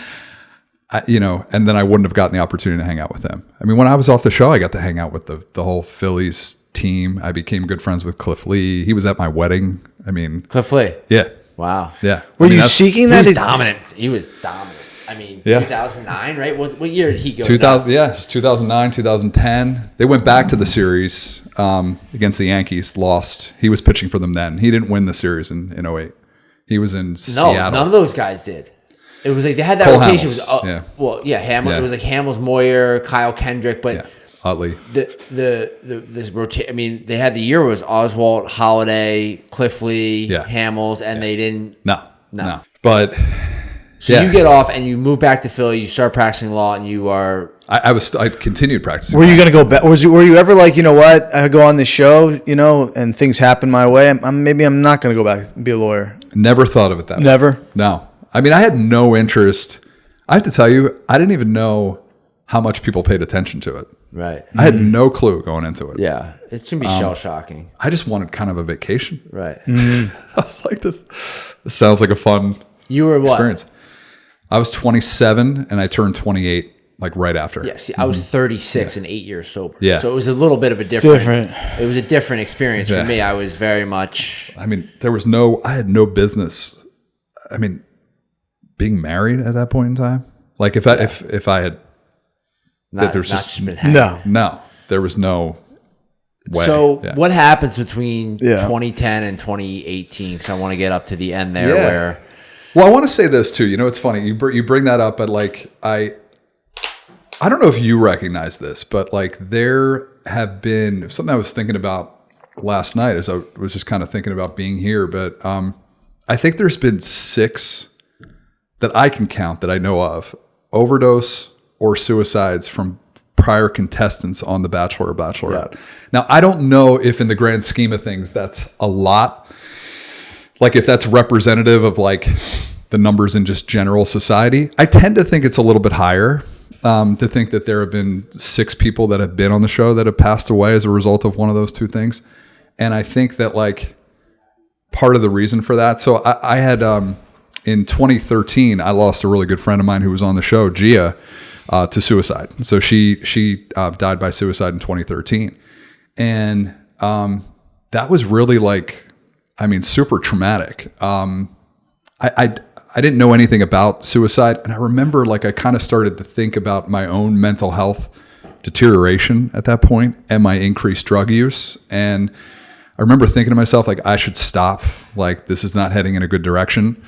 And then I wouldn't have gotten the opportunity to hang out with them. I mean, when I was off the show, I got to hang out with the whole Phillies team. I became good friends with Cliff Lee. He was at my wedding. I mean, Cliff Lee. Yeah. Wow. Yeah. Were you seeking He that? was dominant. He was dominant. I mean, Yeah. 2009, right? What year did he go? 2000, yeah, it's 2009, 2010. They went back to the series against the Yankees, lost. He was pitching for them then. He didn't win the series in 08. He was in Seattle. None of those guys did. It was like they had that Cole rotation. Hamels, It was, yeah. Well, yeah, Hamels. Yeah. It was like Hamels, Moyer, Kyle Kendrick, but Yeah, Utley. this rotation. I mean, they had the year was Oswalt, Holiday, Cliffley, Yeah. Hamels, and they didn't. No. But So you get off and you move back to Philly. You start practicing law, and you are. I continued practicing. Were you going to go back? Were you ever like, you know what? I go on this show, you know, and things happen my way. Maybe I'm not going to go back and be a lawyer. Never thought of it that way. Never? No. I mean, I had no interest. I have to tell you, I didn't even know how much people paid attention to it. Right. I had no clue going into it. Yeah, it should be shell shocking. I just wanted kind of a vacation. Right. I was like, this sounds like a fun You were what? experience. I was 27 and I turned 28 like right after. Yeah, see, I was 36 and 8 years sober. Yeah. So it was a little bit of a different. It was a different experience Yeah. for me. I was very much. I mean, I had no business. I mean, being married at that point in time. Like if I had, Not, there's not just been hanging. no, there was no way. So Yeah. what happens between Yeah. 2010 and 2018? Because I want to get up to the end there Yeah. where. Well, I want to say this too. You know, it's funny. You bring that up, but like I don't know if you recognize this, but like there have been something I was thinking about last night as I was just kind of thinking about being here. But I think there's been 6 that I can count that I know of overdose or suicides from prior contestants on The Bachelor or Bachelorette. Yeah. Now, I don't know if in the grand scheme of things that's a lot. Like if that's representative of like the numbers in just general society. I tend to think it's a little bit higher, to think that there have been 6 people that have been on the show that have passed away as a result of one of those 2 things. And I think that like part of the reason for that. So I had, in 2013, I lost a really good friend of mine who was on the show, Gia, to suicide. So she died by suicide in 2013. And that was really like, I mean, super traumatic. I didn't know anything about suicide. And I remember like I kind of started to think about my own mental health deterioration at that point and my increased drug use. And I remember thinking to myself, like, I should stop. Like, this is not heading in a good direction.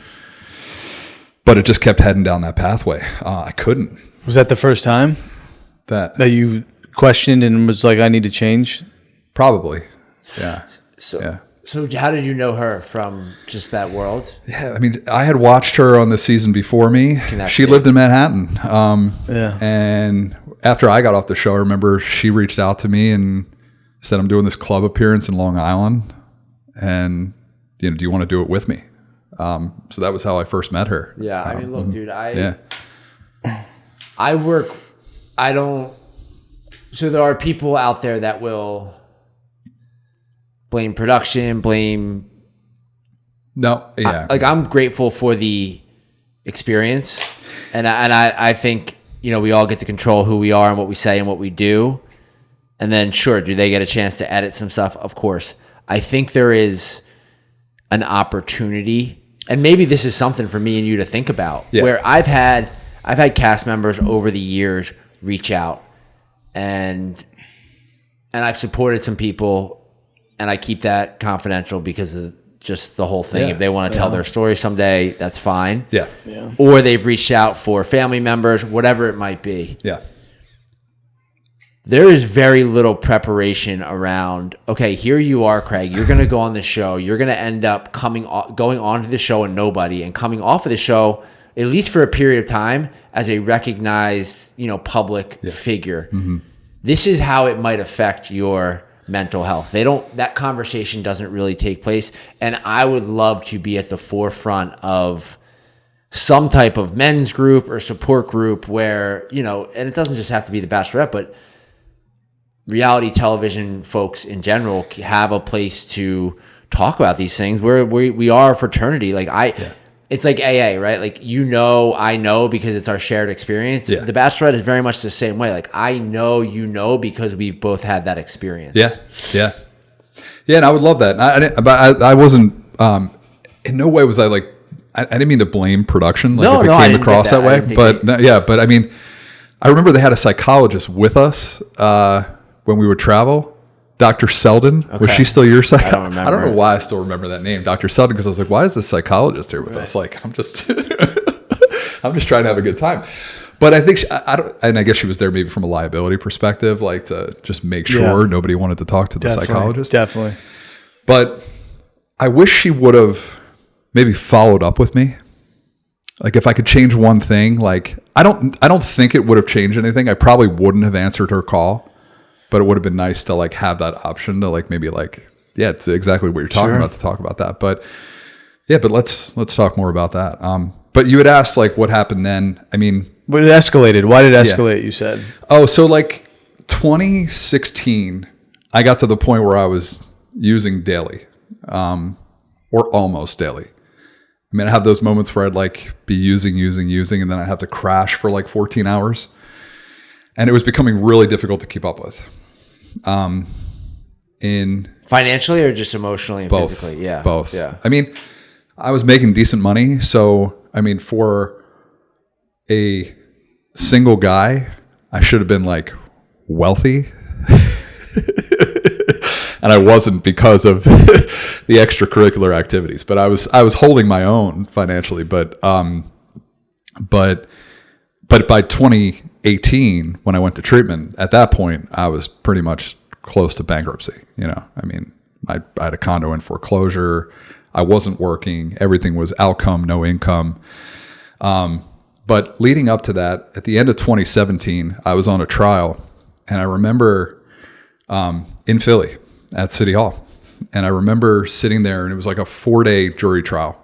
But it just kept heading down that pathway. I couldn't. Was that the first time that you questioned and was like, I need to change? Probably. Yeah. So how did you know her from just that world? Yeah, I mean, I had watched her on the season before me. She lived in Manhattan. And after I got off the show, I remember she reached out to me and said, I'm doing this club appearance in Long Island. And, you know, do you want to do it with me? So that was how I first met her. Yeah, I mean, look, dude, so there are people out there that will blame production, I'm grateful for the experience. And I think, you know, we all get to control who we are and what we say and what we do. And then sure, do they get a chance to edit some stuff? Of course. I think there is an opportunity, and maybe this is something for me and you to think about, where I've had cast members over the years reach out and I've supported some people, and I keep that confidential because of just the whole thing. If they want to tell their story someday, that's fine. Yeah. Or they've reached out for family members, whatever it might be. Yeah. There is very little preparation around, okay, here you are, Craig. You're going to go on the show. You're going to end up going onto the show and nobody, and coming off of the show, at least for a period of time, as a recognized, you know, public figure. Mm-hmm. This is how it might affect your mental health. That conversation doesn't really take place. And I would love to be at the forefront of some type of men's group or support group where, you know, and it doesn't just have to be the Bachelorette, but reality television folks in general have a place to talk about these things where we are a fraternity. Like it's like AA, right? Like, you know, I know because it's our shared experience. Yeah. The Bachelorette is very much the same way. Like, I know, you know, because we've both had that experience. Yeah. And I would love that. I wasn't in no way was I like, I didn't mean to blame production. Like No, if it no, I came didn't across get that that. I way, didn't but think yeah, but I mean, I remember they had a psychologist with us when we would travel. Dr. Selden. Was she still your psychologist? I don't know why I still remember that name, Dr. Selden, because I was like, why is this psychologist here with us? Like, I'm just, I'm just trying to have a good time. But I think and I guess she was there maybe from a liability perspective, like to just make sure nobody wanted to talk to the psychologist. Definitely. But I wish she would have maybe followed up with me. Like if I could change one thing, like I don't think it would have changed anything. I probably wouldn't have answered her call. But it would have been nice to like have that option to like maybe like, yeah, it's exactly what you're talking about, to talk about that. But yeah, but let's talk more about that. But you had asked like what happened then. I mean, but it escalated. Why did it escalate? You said. Oh, so like 2016, I got to the point where I was using daily, or almost daily. I mean, I have those moments where I'd like be using, and then I'd have to crash for like 14 hours. And it was becoming really difficult to keep up with. In financially or just emotionally and both, physically? Yeah. Both. Yeah. I mean, I was making decent money. So, I mean, for a single guy, I should have been like wealthy. And I wasn't because of the extracurricular activities, but I was holding my own financially, but by 2018, when I went to treatment, at that point, I was pretty much close to bankruptcy. You know, I mean, I had a condo in foreclosure. I wasn't working. Everything was outcome, no income. But leading up to that, at the end of 2017, I was on a trial, and I remember in Philly at City Hall. And I remember sitting there, and it was like a 4-day jury trial.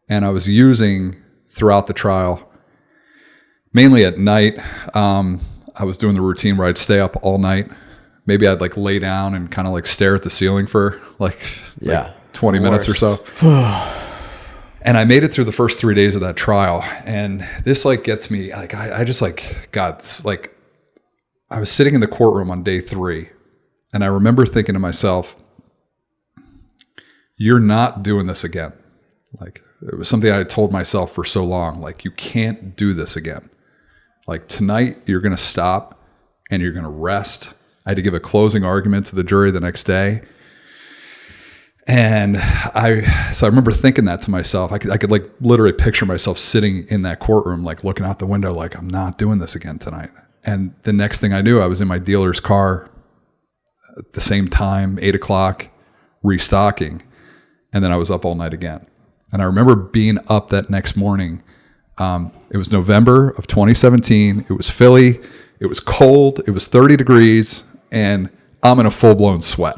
And I was using throughout the trial, mainly at night. I was doing the routine where I'd stay up all night. Maybe I'd like lay down and kind of like stare at the ceiling for like 20 minutes or so. And I made it through the first 3 days of that trial. And this like gets me like, I just like, God, this, like I was sitting in the courtroom on day 3. And I remember thinking to myself, you're not doing this again. Like it was something I had told myself for so long, like you can't do this again. Like tonight you're going to stop and you're going to rest. I had to give a closing argument to the jury the next day. And I remember thinking that to myself. I could like literally picture myself sitting in that courtroom, like looking out the window, like I'm not doing this again tonight. And the next thing I knew, I was in my dealer's car at the same time, 8:00, restocking. And then I was up all night again. And I remember being up that next morning. It was November of 2017. It was Philly. It was cold. It was 30 degrees. And I'm in a full-blown sweat.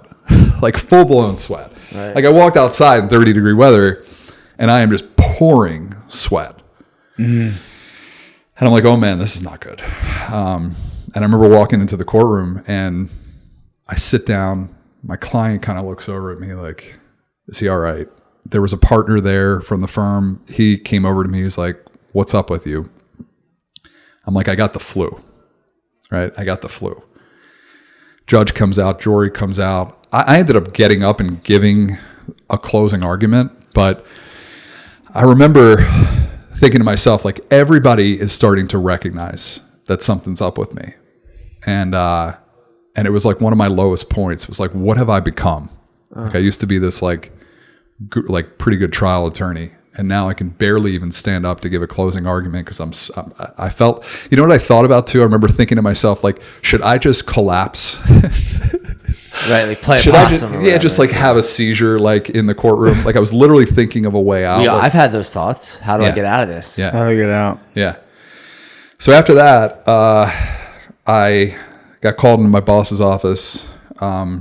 Like full-blown sweat. Right. Like I walked outside in 30-degree weather, and I am just pouring sweat. Mm. And I'm like, oh, man, this is not good. And I remember walking into the courtroom, and I sit down. My client kind of looks over at me like, is he all right? There was a partner there from the firm. He came over to me. He was like, what's up with you? I'm like, I got the flu, right? I got the flu. Judge comes out, jury comes out. I ended up getting up and giving a closing argument, but I remember thinking to myself, like, everybody is starting to recognize that something's up with me. And it was like one of my lowest points. It was like, what have I become? Like I used to be this like pretty good trial attorney. And now I can barely even stand up to give a closing argument because I felt, you know what I thought about too? I remember thinking to myself, like, should I just collapse? Right, like play should possum. Just like have a seizure like in the courtroom. Like I was literally thinking of a way out. Yeah, like, I've had those thoughts. How do I get out of this? Yeah. How do I get out? Yeah. So after that, I got called into my boss's office a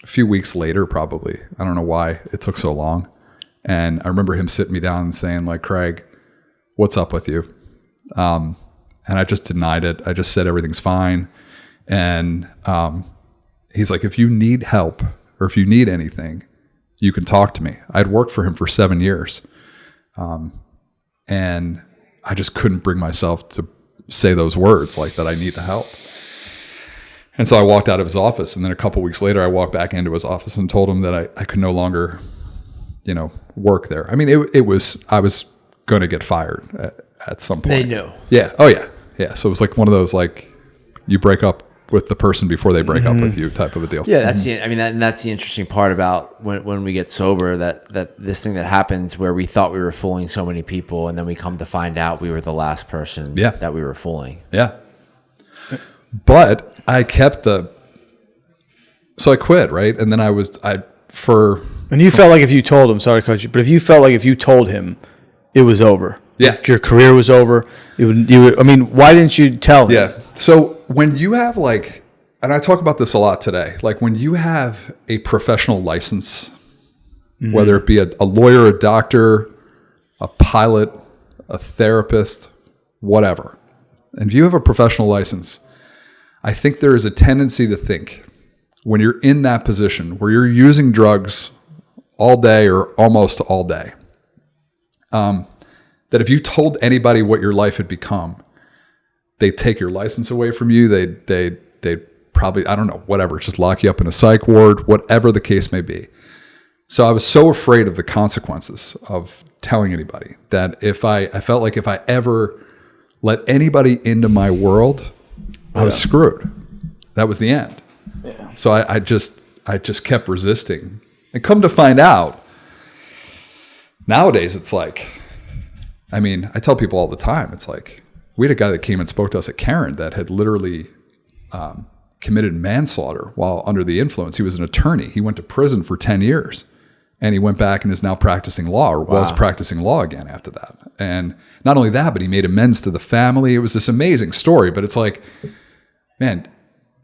few weeks later, probably. I don't know why it took so long. And I remember him sitting me down and saying, like, Craig, what's up with you? And I just denied it. I just said everything's fine. And he's like, if you need help or if you need anything, you can talk to me. I'd worked for him for 7 years. And I just couldn't bring myself to say those words like that I need the help. And so I walked out of his office. And then a couple weeks later, I walked back into his office and told him that I could no longer work there. I mean, I was going to get fired at some point. They knew. Yeah. Oh yeah. Yeah. So it was like one of those, like, you break up with the person before they break up with you type of a deal. Yeah, that's that's the interesting part about when we get sober, that this thing that happens where we thought we were fooling so many people, and then we come to find out we were the last person that we were fooling. Yeah. But I kept so I quit, right? And then And you felt like if you told him, sorry to cut you, but if you felt like if you told him, it was over. Yeah. Your career was over. I mean, why didn't you tell him? Yeah. So when you have, like, and I talk about this a lot today, like when you have a professional license, whether it be a lawyer, a doctor, a pilot, a therapist, whatever, and if you have a professional license, I think there is a tendency to think when you're in that position where you're using drugs all day or almost all day, that if you told anybody what your life had become, they'd take your license away from you. They'd probably, I don't know, whatever, just lock you up in a psych ward, whatever the case may be. So I was so afraid of the consequences of telling anybody that I felt like if I ever let anybody into my world, I was screwed. That was the end. Yeah. So I just kept resisting. And come to find out, nowadays it's like, I mean, I tell people all the time, it's like, we had a guy that came and spoke to us at Karen that had literally committed manslaughter while under the influence. He was an attorney. He went to prison for 10 years. And he went back and is now practicing law, or was practicing law again after that. And not only that, but he made amends to the family. It was this amazing story. But it's like, man,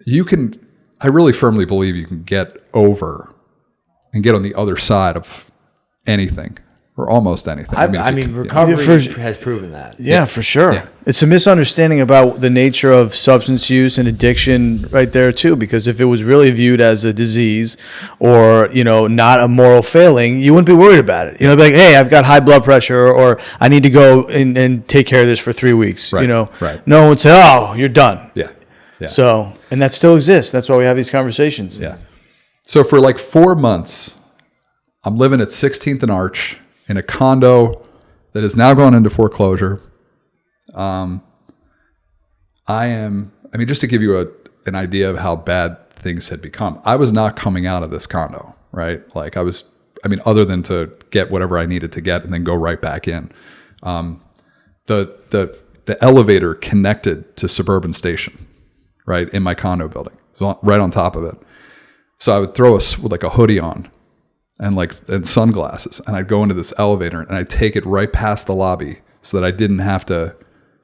I really firmly believe you can get over and get on the other side of anything. Or almost anything. I mean, recovery has proven that. Yeah, for sure. Yeah. It's a misunderstanding about the nature of substance use and addiction right there too, because if it was really viewed as a disease or, not a moral failing, you wouldn't be worried about it. Be like, hey, I've got high blood pressure, or I need to go and take care of this for 3 weeks. Right. Right. No one would say, oh, you're done. Yeah. Yeah. So, and that still exists. That's why we have these conversations. Yeah. So for like 4 months, I'm living at 16th and Arch, in a condo that has now gone into foreclosure. Just to give you an idea of how bad things had become, I was not coming out of this condo, right? Like other than to get whatever I needed to get and then go right back in. The elevator connected to Suburban Station, right, in my condo building. So right on top of it. So I would throw a hoodie on and sunglasses, and I'd go into this elevator and I'd take it right past the lobby so that I didn't have to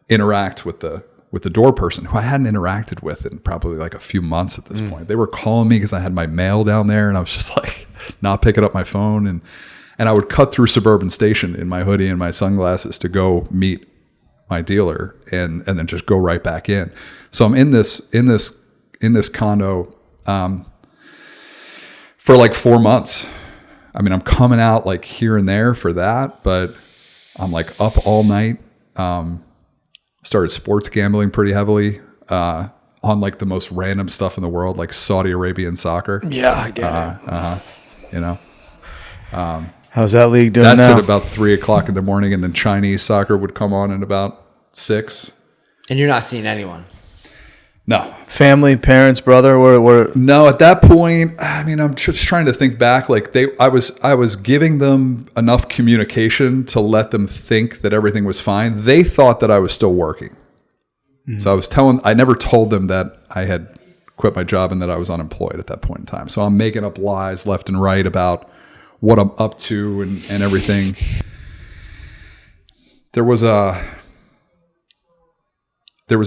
interact with the door person, who I hadn't interacted with in probably like a few months at this point. They were calling me because I had my mail down there, and I was just like not picking up my phone, and I would cut through Suburban Station in my hoodie and my sunglasses to go meet my dealer and then just go right back in. So I'm in this condo for like 4 months. I mean, I'm coming out like here and there for that, but I'm like up all night. Started sports gambling pretty heavily on like the most random stuff in the world, like Saudi Arabian soccer. Yeah, I get it. How's that league doing That's now? at about 3:00 in the morning, and then Chinese soccer would come on at about 6. And you're not seeing anyone? No. Family, parents, brother, were No, at that point, I mean, I'm just trying to think back. Like I was giving them enough communication to let them think that everything was fine. They thought that I was still working. Mm-hmm. So I never told them that I had quit my job and that I was unemployed at that point in time. So I'm making up lies left and right about what I'm up to and everything. There was a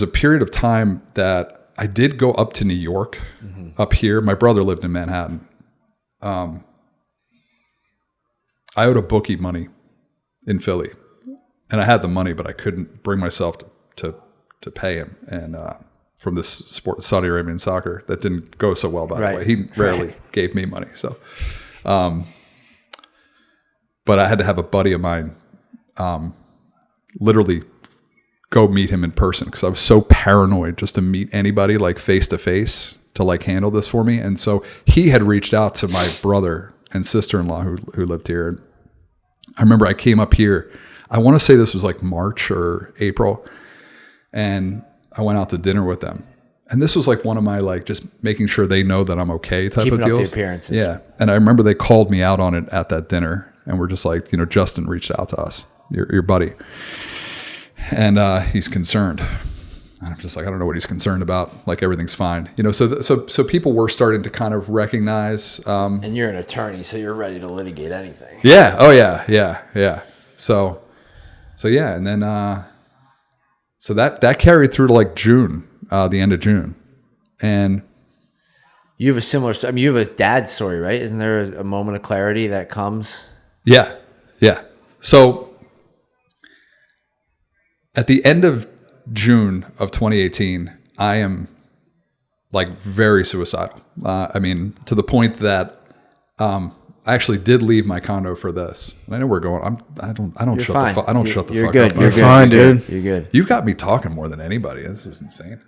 period of time that I did go up to New York, up here. My brother lived in Manhattan. I owed a bookie money in Philly, and I had the money, but I couldn't bring myself to pay him. And from this sport, Saudi Arabian soccer, that didn't go so well, by the way. He rarely gave me money. So, but I had to have a buddy of mine literally go meet him in person because I was so paranoid just to meet anybody like face to face to like handle this for me. And so he had reached out to my brother and sister-in-law who lived here. I remember I came up here. I want to say this was like March or April, and I went out to dinner with them. And this was like one of my like just making sure they know that I'm okay type Keeping of deals. Up the appearances. Yeah. And I remember they called me out on it at that dinner, and we're just like, Justin reached out to us, your buddy, and he's concerned. And I'm just like, I don't know what he's concerned about. Like everything's fine, So people were starting to kind of recognize. And you're an attorney, so you're ready to litigate anything. Yeah. Oh yeah. Yeah. So yeah, and then so that carried through to like June. The end of June. And you have a similar, you have a dad story, right? Isn't there a moment of clarity that comes? Yeah. So at the end of June of 2018, I am like very suicidal. To the point that I actually did leave my condo for this. And I know we're going. I don't You're shut fine. the fuck. I don't shut the You're fuck good. up. You're fine, dude. You're good. You've got me talking more than anybody. This is insane.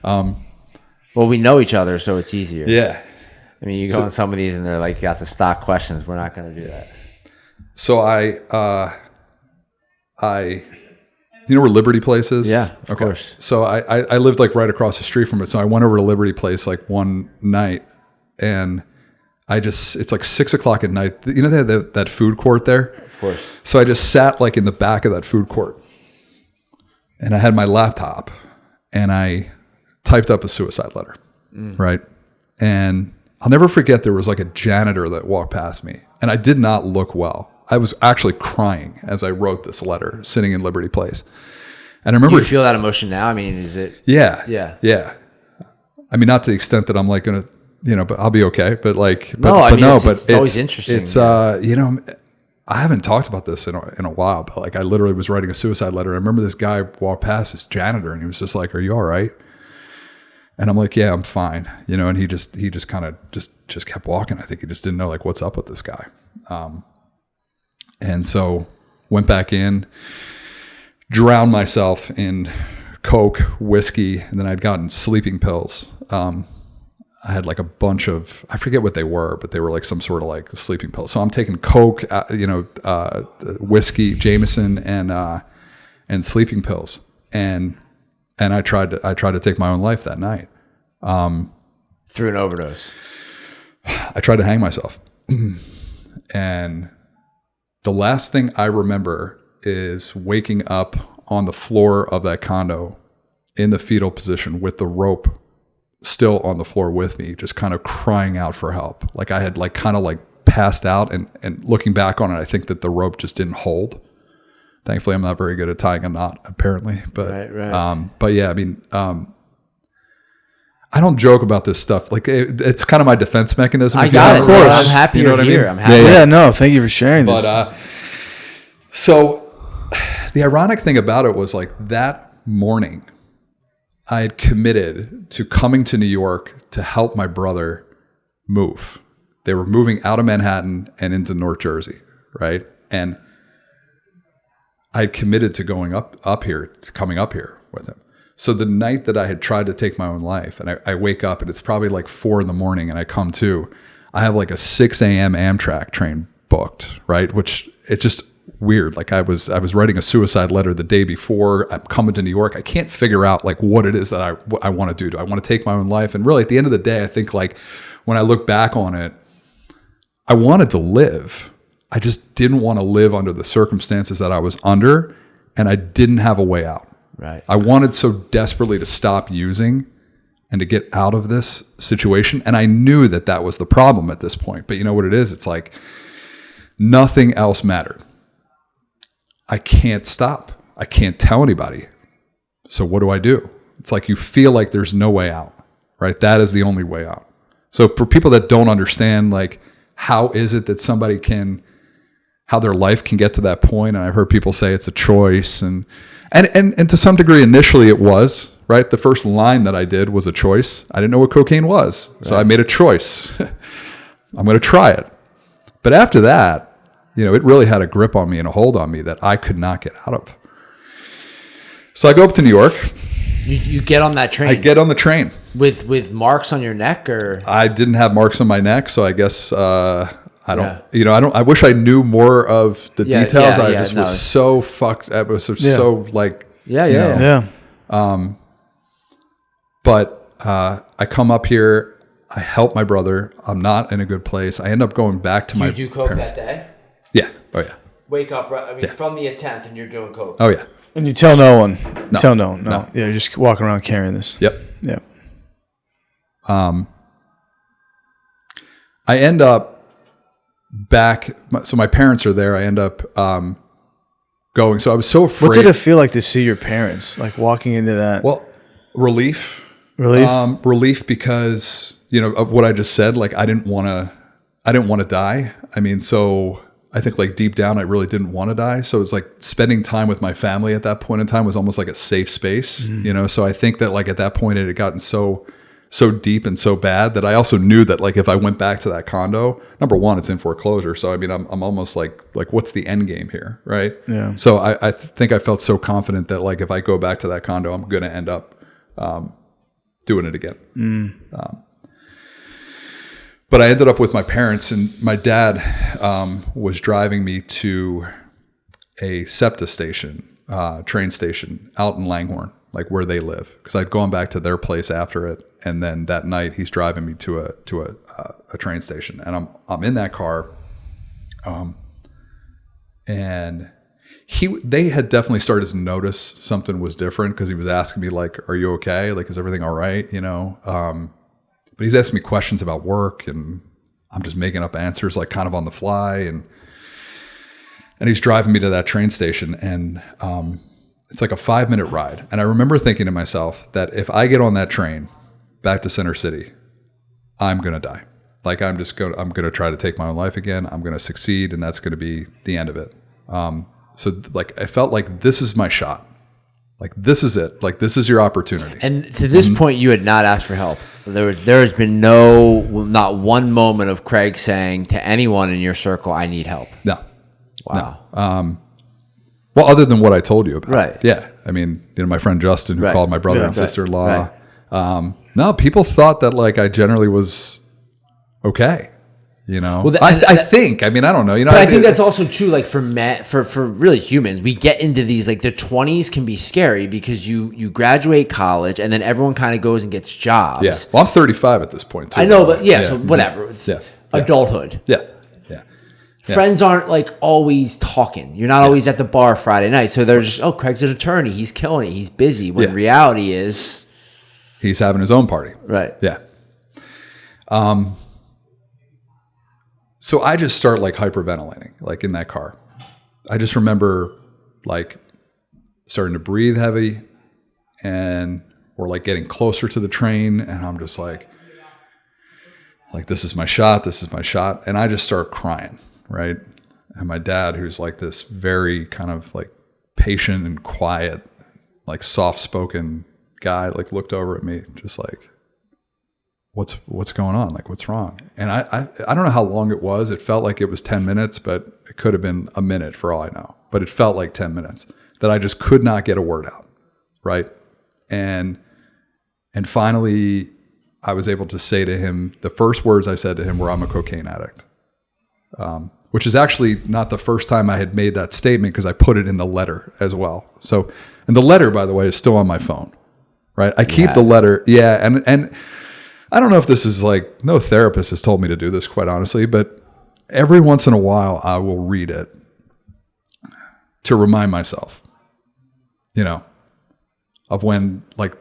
Well, we know each other, so it's easier. Yeah. I mean, you go on some of these and they're like, got the stock questions. We're not going to do that. So I you know where Liberty Place is? Yeah, of course. So I lived like right across the street from it. So I went over to Liberty Place like one night, and it's like 6:00 at night. They have that food court there? Of course. So I just sat like in the back of that food court, and I had my laptop, and I typed up a suicide letter, right? And I'll never forget, there was like a janitor that walked past me, and I did not look well. I was actually crying as I wrote this letter, sitting in Liberty Place. And I remember... Do you feel that emotion now? I mean, is it... Yeah. Yeah. I mean, not to the extent that I'm like going to, but I'll be okay. But like... It's always interesting. It's, I haven't talked about this in a while, but like I literally was writing a suicide letter. I remember this guy walked past, this janitor, and he was just like, "Are you all right?" And I'm like, "Yeah, I'm fine." And he just kind of just kept walking. I think he just didn't know like what's up with this guy. And so went back in, drowned myself in Coke, whiskey, and then I'd gotten sleeping pills. I had like a bunch of, I forget what they were, but they were like some sort of like sleeping pill. So I'm taking Coke, whiskey, Jameson, and sleeping pills. And I tried to take my own life that night. Through an overdose. I tried to hang myself. And the last thing I remember is waking up on the floor of that condo in the fetal position with the rope still on the floor with me, just kind of crying out for help. Like I had like kind of like passed out, and looking back on it, I think that the rope just didn't hold. Thankfully, I'm not very good at tying a knot, apparently. But, right. But yeah, I mean, I don't joke about this stuff. Like it's kind of my defense mechanism. I got it. Of course. I'm happy you're here. I'm happy. Yeah, no, thank you for sharing this. But, so the ironic thing about it was like that morning, I had committed to coming to New York to help my brother move. They were moving out of Manhattan and into North Jersey, right? And I had committed to coming up here with him. So the night that I had tried to take my own life, and I wake up and it's probably like 4 a.m, and I come to, I have like a 6 a.m. Amtrak train booked, right? Which it's just weird. Like I was writing a suicide letter the day before. I'm coming to New York. I can't figure out like what it is that I want to do. Do I want to take my own life? And really at the end of the day, I think like when I look back on it, I wanted to live. I just didn't want to live under the circumstances that I was under, and I didn't have a way out. Right. I wanted so desperately to stop using and to get out of this situation. And I knew that that was the problem at this point. But you know what it is? It's like nothing else mattered. I can't stop. I can't tell anybody. So what do? It's like you feel like there's no way out, right? That is the only way out. So for people that don't understand, like, how is it that somebody how their life can get to that point? And I've heard people say it's a choice. And to some degree, initially it was, right? The first line that I did was a choice. I didn't know what cocaine was. Right. So I made a choice. I'm going to try it. But after that, it really had a grip on me and a hold on me that I could not get out of. So I go up to New York. You get on that train? I get on the train. With marks on your neck, or? I didn't have marks on my neck, so I guess I I don't, I wish I knew more of the details. I just was so fucked. I was so like, but I come up here, I help my brother. I'm not in a good place. I end up going back to my parents. Did you do coke that day? Yeah. Oh yeah. Wake up, from the attempt and you're doing coke. Oh yeah. And you tell no one. No. Tell no one. No. Yeah, you're just walking around carrying this. Yep. Yeah. I end up back. So my parents are there. I end up going. So I was so afraid. What did it feel like to see your parents, like walking into that? Well, relief. Relief because of what I just said. Like I didn't want to die. I mean, so I think like deep down, I really didn't want to die. So it was like spending time with my family at that point in time was almost like a safe space, So I think that like at that point it had gotten so deep and so bad that I also knew that like if I went back to that condo, number one, it's in foreclosure. So I mean, I'm almost like what's the end game here, right? Yeah. So I think I felt so confident that like if I go back to that condo, I'm going to end up doing it again. But I ended up with my parents, and my dad was driving me to a SEPTA station, train station out in Langhorne, like where they live, because I'd gone back to their place after it, and then that night he's driving me to a train station, and I'm in that car, and they had definitely started to notice something was different because he was asking me like, "Are you okay? Like, is everything all right?" But he's asking me questions about work, and I'm just making up answers like kind of on the fly, and he's driving me to that train station, and it's like a 5-minute ride. And I remember thinking to myself that if I get on that train back to Center City, I'm going to die. Like I'm going to try to take my own life again. I'm going to succeed, and that's going to be the end of it. So like I felt like this is my shot. Like this is it. Like this is your opportunity. And to this point, you had not asked for help. There has been not one moment of Craig saying to anyone in your circle, "I need help." No. Wow. No. Well, other than what I told you about. Right. Yeah. I mean, my friend Justin, who called my brother and sister-in-law. Right. No, people thought that like I generally was okay. Well, I think. I mean, I don't know. But I think that's also true. Like for really humans, we get into these like the 20s can be scary because you graduate college and then everyone kind of goes and gets jobs. Yeah. Well, I'm 35 at this point too. I know, but so whatever. It's adulthood. Yeah. Friends aren't like always talking. You're not always at the bar Friday night. So they're just, Craig's an attorney. He's killing it. He's busy. When reality is, he's having his own party. Right. Yeah. So I just start like hyperventilating, like in that car. I just remember like starting to breathe heavy, and we're like getting closer to the train, and I'm just like this is my shot. This is my shot. And I just start crying. Right. And my dad, who's like this very kind of like patient and quiet, like soft spoken guy, like looked over at me just like, what's going on? Like, what's wrong? And I don't know how long it was. It felt like it was 10 minutes, but it could have been a minute for all I know. But it felt like 10 minutes that I just could not get a word out. Right. And finally I was able to say to him, the first words I said to him were, "I'm a cocaine addict." Which is actually not the first time I had made that statement because I put it in the letter as well. So, and the letter, by the way, is still on my phone. Right. I keep the letter. Yeah. And I don't know if this is like, no therapist has told me to do this, quite honestly, but every once in a while I will read it to remind myself, of when like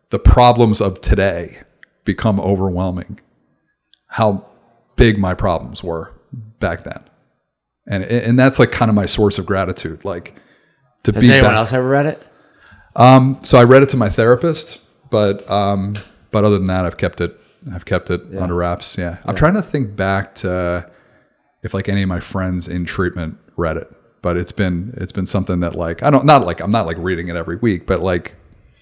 the problems of today become overwhelming, how big my problems were back then. And that's like kind of my source of gratitude. Like to Has anyone else ever read it? So I read it to my therapist, but other than that, I've kept it under wraps. Yeah. I'm trying to think back to if like any of my friends in treatment read it, but it's been something that like, I'm not like reading it every week, but like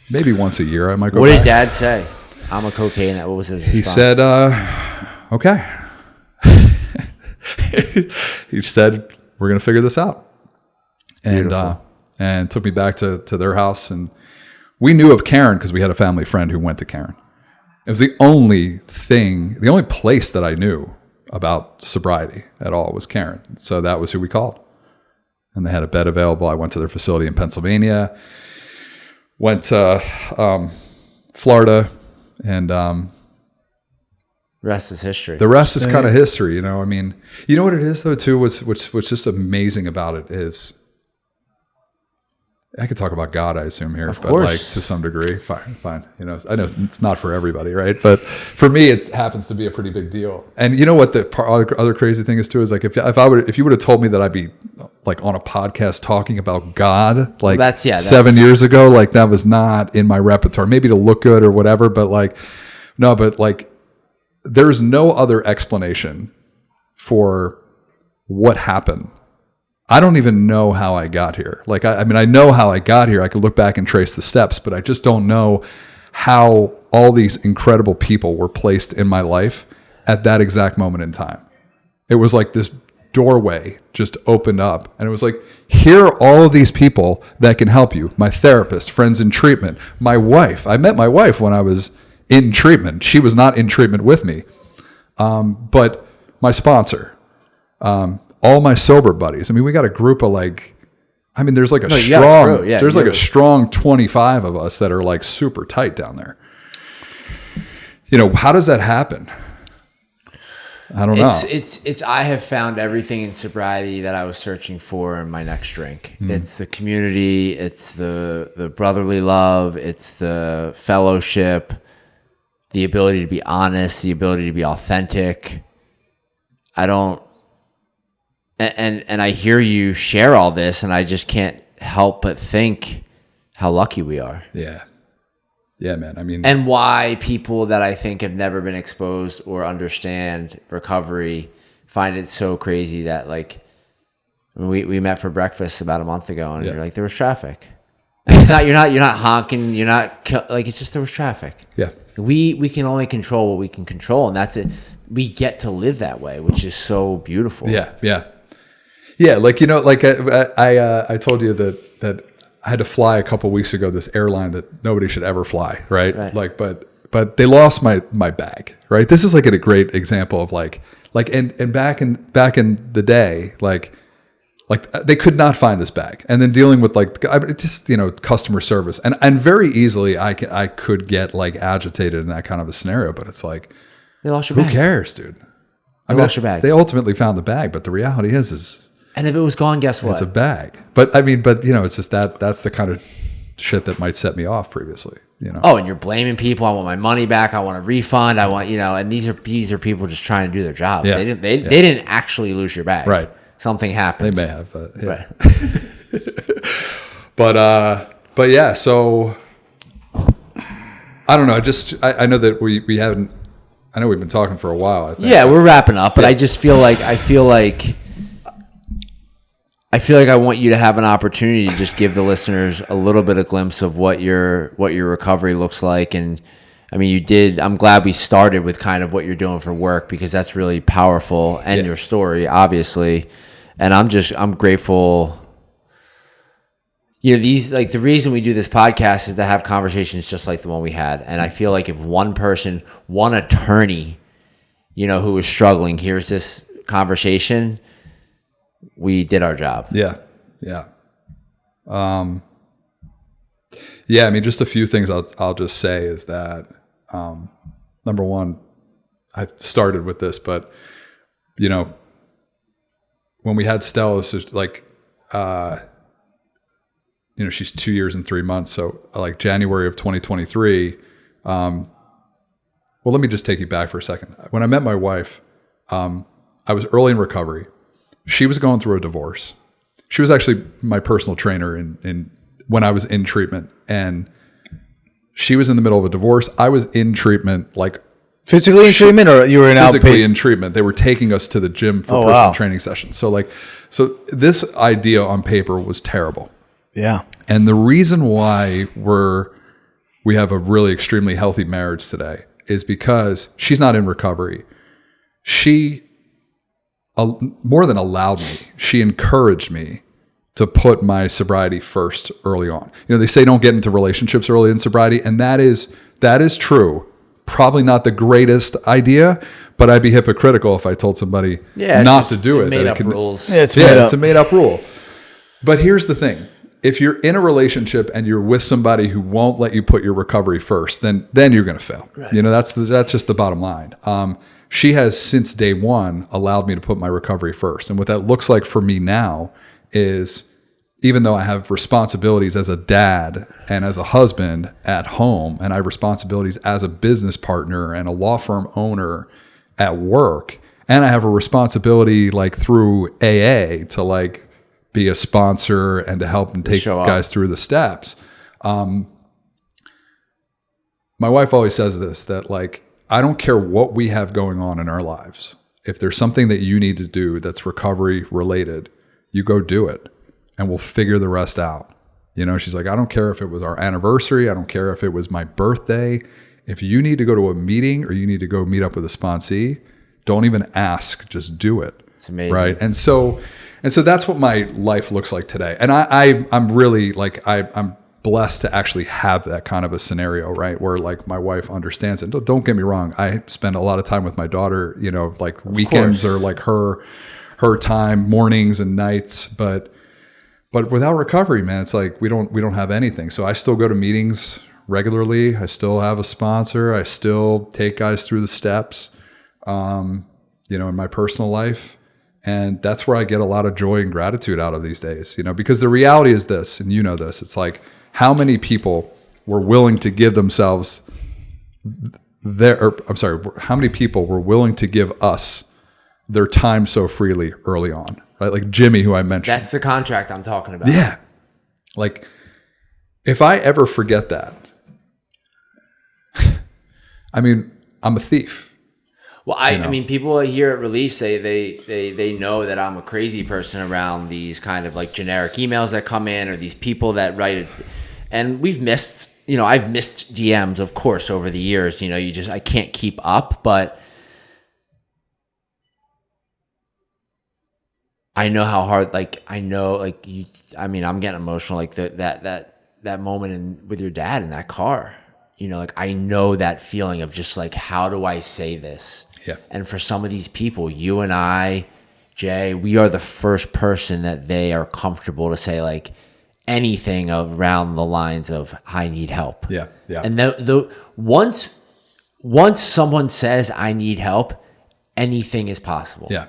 maybe once a year I might go What back. did Dad say? "I'm a cocaine." What was his response? He said, okay. He said, "We're going to figure this out." And took me back to their house. And we knew of Karen because we had a family friend who went to Karen. It was the only place that I knew about sobriety at all was Karen. So that was who we called. And they had a bed available. I went to their facility in Pennsylvania, went to Florida, and the rest is history. The rest is kind of history, you know. I mean, you know what it is though too. What's just amazing about it is, I could talk about God, I assume here, but like to some degree, fine. You know, I know it's not for everybody, right? But for me, it happens to be a pretty big deal. And you know what the other crazy thing is too is like if you would have told me that I'd be like on a podcast talking about God like 7 years ago, like that was not in my repertoire. Maybe to look good or whatever, but like no, but like there's no other explanation for what happened. I don't even know how I got here. Like, I mean, I know how I got here. I could look back and trace the steps, but I just don't know how all these incredible people were placed in my life at that exact moment in time. It was like this doorway just opened up, and it was like, here are all of these people that can help you. My therapist, friends in treatment, my wife. I met my wife when I was in treatment. She was not in treatment with me. But my sponsor, all my sober buddies. I mean, we got a group of like, I mean, there's like a strong 25 of us that are like super tight down there. You know, how does that happen? I don't know. I have found everything in sobriety that I was searching for in my next drink. It's the community. It's the brotherly love. It's the fellowship, the ability to be honest, the ability to be authentic. And I hear you share all this, and I just can't help but think how lucky we are. Yeah. Yeah, man. I mean, and why people that I think have never been exposed or understand recovery find it so crazy that like we met for breakfast about a month ago, and you're like, there was traffic. And it's not you're not honking, you're not like, it's just there was traffic. Yeah. We can only control what we can control, and that's it. We get to live that way, which is so beautiful. Yeah, like, you know, like I told you that I had to fly a couple of weeks ago, this airline that nobody should ever fly, right? Like, but they lost my bag, right? This is like a great example of like and back in the day, like they could not find this bag, and then dealing with like just, you know, customer service, and very easily I could get like agitated in that kind of a scenario, but it's like, they lost your bag. Who cares, dude? They lost your bag. They ultimately found the bag, but the reality is. And if it was gone, guess what? It's a bag. But I mean, you know, it's just that's the kind of shit that might set me off previously, you know. Oh, and you're blaming people. I want my money back. I want a refund. I want, you know, and these are people just trying to do their jobs. Yeah. They didn't actually lose your bag. Right. Something happened. They may have, but yeah. Right. but yeah, so I don't know. I know that we haven't, I know we've been talking for a while, I think. Yeah, we're wrapping up, but I just feel like I want you to have an opportunity to just give the listeners a little bit of glimpse of what your recovery looks like. And I mean, I'm glad we started with kind of what you're doing for work, because that's really powerful, and your story, obviously. And I'm grateful. You know, the reason we do this podcast is to have conversations just like the one we had. And I feel like if one attorney, you know, who is struggling, hears this conversation, we did our job. Yeah. I mean, just a few things I'll just say is that, number one, I started with this, but, you know, when we had Stella, it was like, you know, she's 2 years and 3 months. So like January of 2023, well, let me just take you back for a second. When I met my wife, I was early in recovery. She was going through a divorce. She was actually my personal trainer in when I was in treatment, and she was in the middle of a divorce. I was in treatment, like physically in treatment, or you were in physically in treatment. They were taking us to the gym for personal training sessions. So this idea on paper was terrible. Yeah. And the reason why we have a really extremely healthy marriage today is because she's not in recovery. She more than allowed me, she encouraged me to put my sobriety first early on. You know, they say don't get into relationships early in sobriety, and that is true probably not the greatest idea, but I'd be hypocritical if I told somebody not to do it. Made up rules. Yeah, it's a made up rule. But here's the thing. If you're in a relationship and you're with somebody who won't let you put your recovery first, then you're going to fail. Right. That's just the bottom line. She has since day one allowed me to put my recovery first. And what that looks like for me now is, even though I have responsibilities as a dad and as a husband at home, and I have responsibilities as a business partner and a law firm owner at work, and I have a responsibility like through AA to like be a sponsor and to help and take guys through the steps. My wife always says this, that like, I don't care what we have going on in our lives. If there's something that you need to do that's recovery related, you go do it and we'll figure the rest out. She's like, I don't care if it was our anniversary. I don't care if it was my birthday. If you need to go to a meeting or you need to go meet up with a sponsee, don't even ask, just do it. It's amazing. Right. And so that's what my life looks like today. And I'm really like, I'm blessed to actually have that kind of a scenario, right? Where like my wife understands it. Don't get me wrong. I spend a lot of time with my daughter, like weekends are like her time, mornings and nights. But without recovery, man, it's like we don't have anything. So I still go to meetings regularly. I still have a sponsor. I still take guys through the steps, in my personal life. And that's where I get a lot of joy and gratitude out of these days, because the reality is this, and this, it's like, how many people were willing to give themselves how many people were willing to give us their time so freely early on, right? Like Jimmy, who I mentioned. That's the contract I'm talking about. Yeah. Like, if I ever forget that, I mean, I'm a thief. Well, I mean, people here at Release, they know that I'm a crazy person around these kind of like generic emails that come in, or these people that write it. And we've missed, I've missed DMs, of course, over the years. I can't keep up, but I know how hard, I'm getting emotional, like that moment with your dad in that car. I know that feeling of just like, how do I say this? Yeah. And for some of these people, you and I, Jay, we are the first person that they are comfortable to say like anything around the lines of, I need help. Yeah. Yeah. And once someone says I need help, anything is possible. Yeah.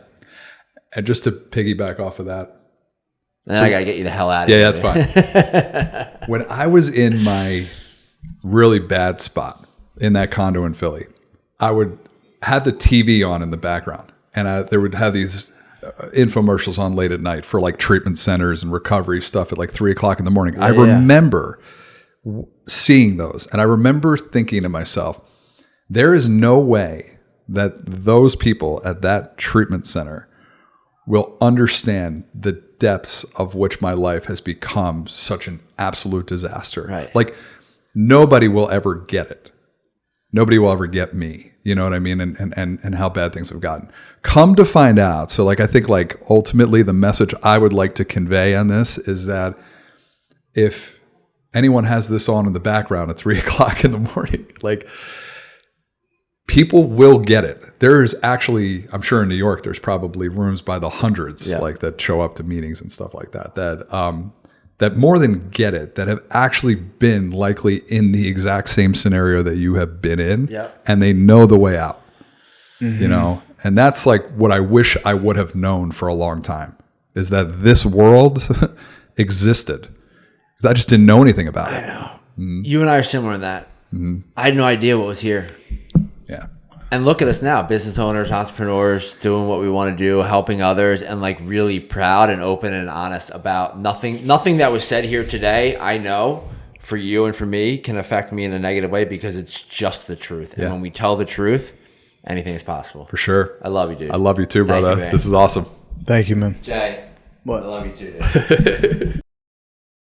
And just to piggyback off of that. And I got to get you the hell out of here. Yeah, that's fine. When I was in my really bad spot in that condo in Philly, I would have the TV on in the background, and there would have these infomercials on late at night for like treatment centers and recovery stuff at like 3:00 in the morning. I remember seeing those, and I remember thinking to myself, there is no way that those people at that treatment center will understand the depths of which my life has become such an absolute disaster. Right. Like, nobody will ever get it. Nobody will ever get me. You know what I mean? And how bad things have gotten. Come to find out. So like, I think like ultimately the message I would like to convey on this is that if anyone has this on in the background at 3:00 in the morning, like, people will get it. There is actually, I'm sure in New York, there's probably rooms by the hundreds, like that show up to meetings and stuff like that, that more than get it, that have actually been likely in the exact same scenario that you have been in, and they know the way out, and that's like what I wish I would have known for a long time, is that this world existed, because I just didn't know anything about it. I know. Mm-hmm. You and I are similar in that. Mm-hmm. I had no idea what was here. Yeah. And look at us now, business owners, entrepreneurs, doing what we want to do, helping others, and like really proud and open and honest about nothing that was said here today. I know for you and for me can affect me in a negative way, because it's just the truth. And when we tell the truth, anything is possible. For sure. I love you, dude. I love you too, brother. This is awesome. Thank you, man. Jay, what? I love you too, dude.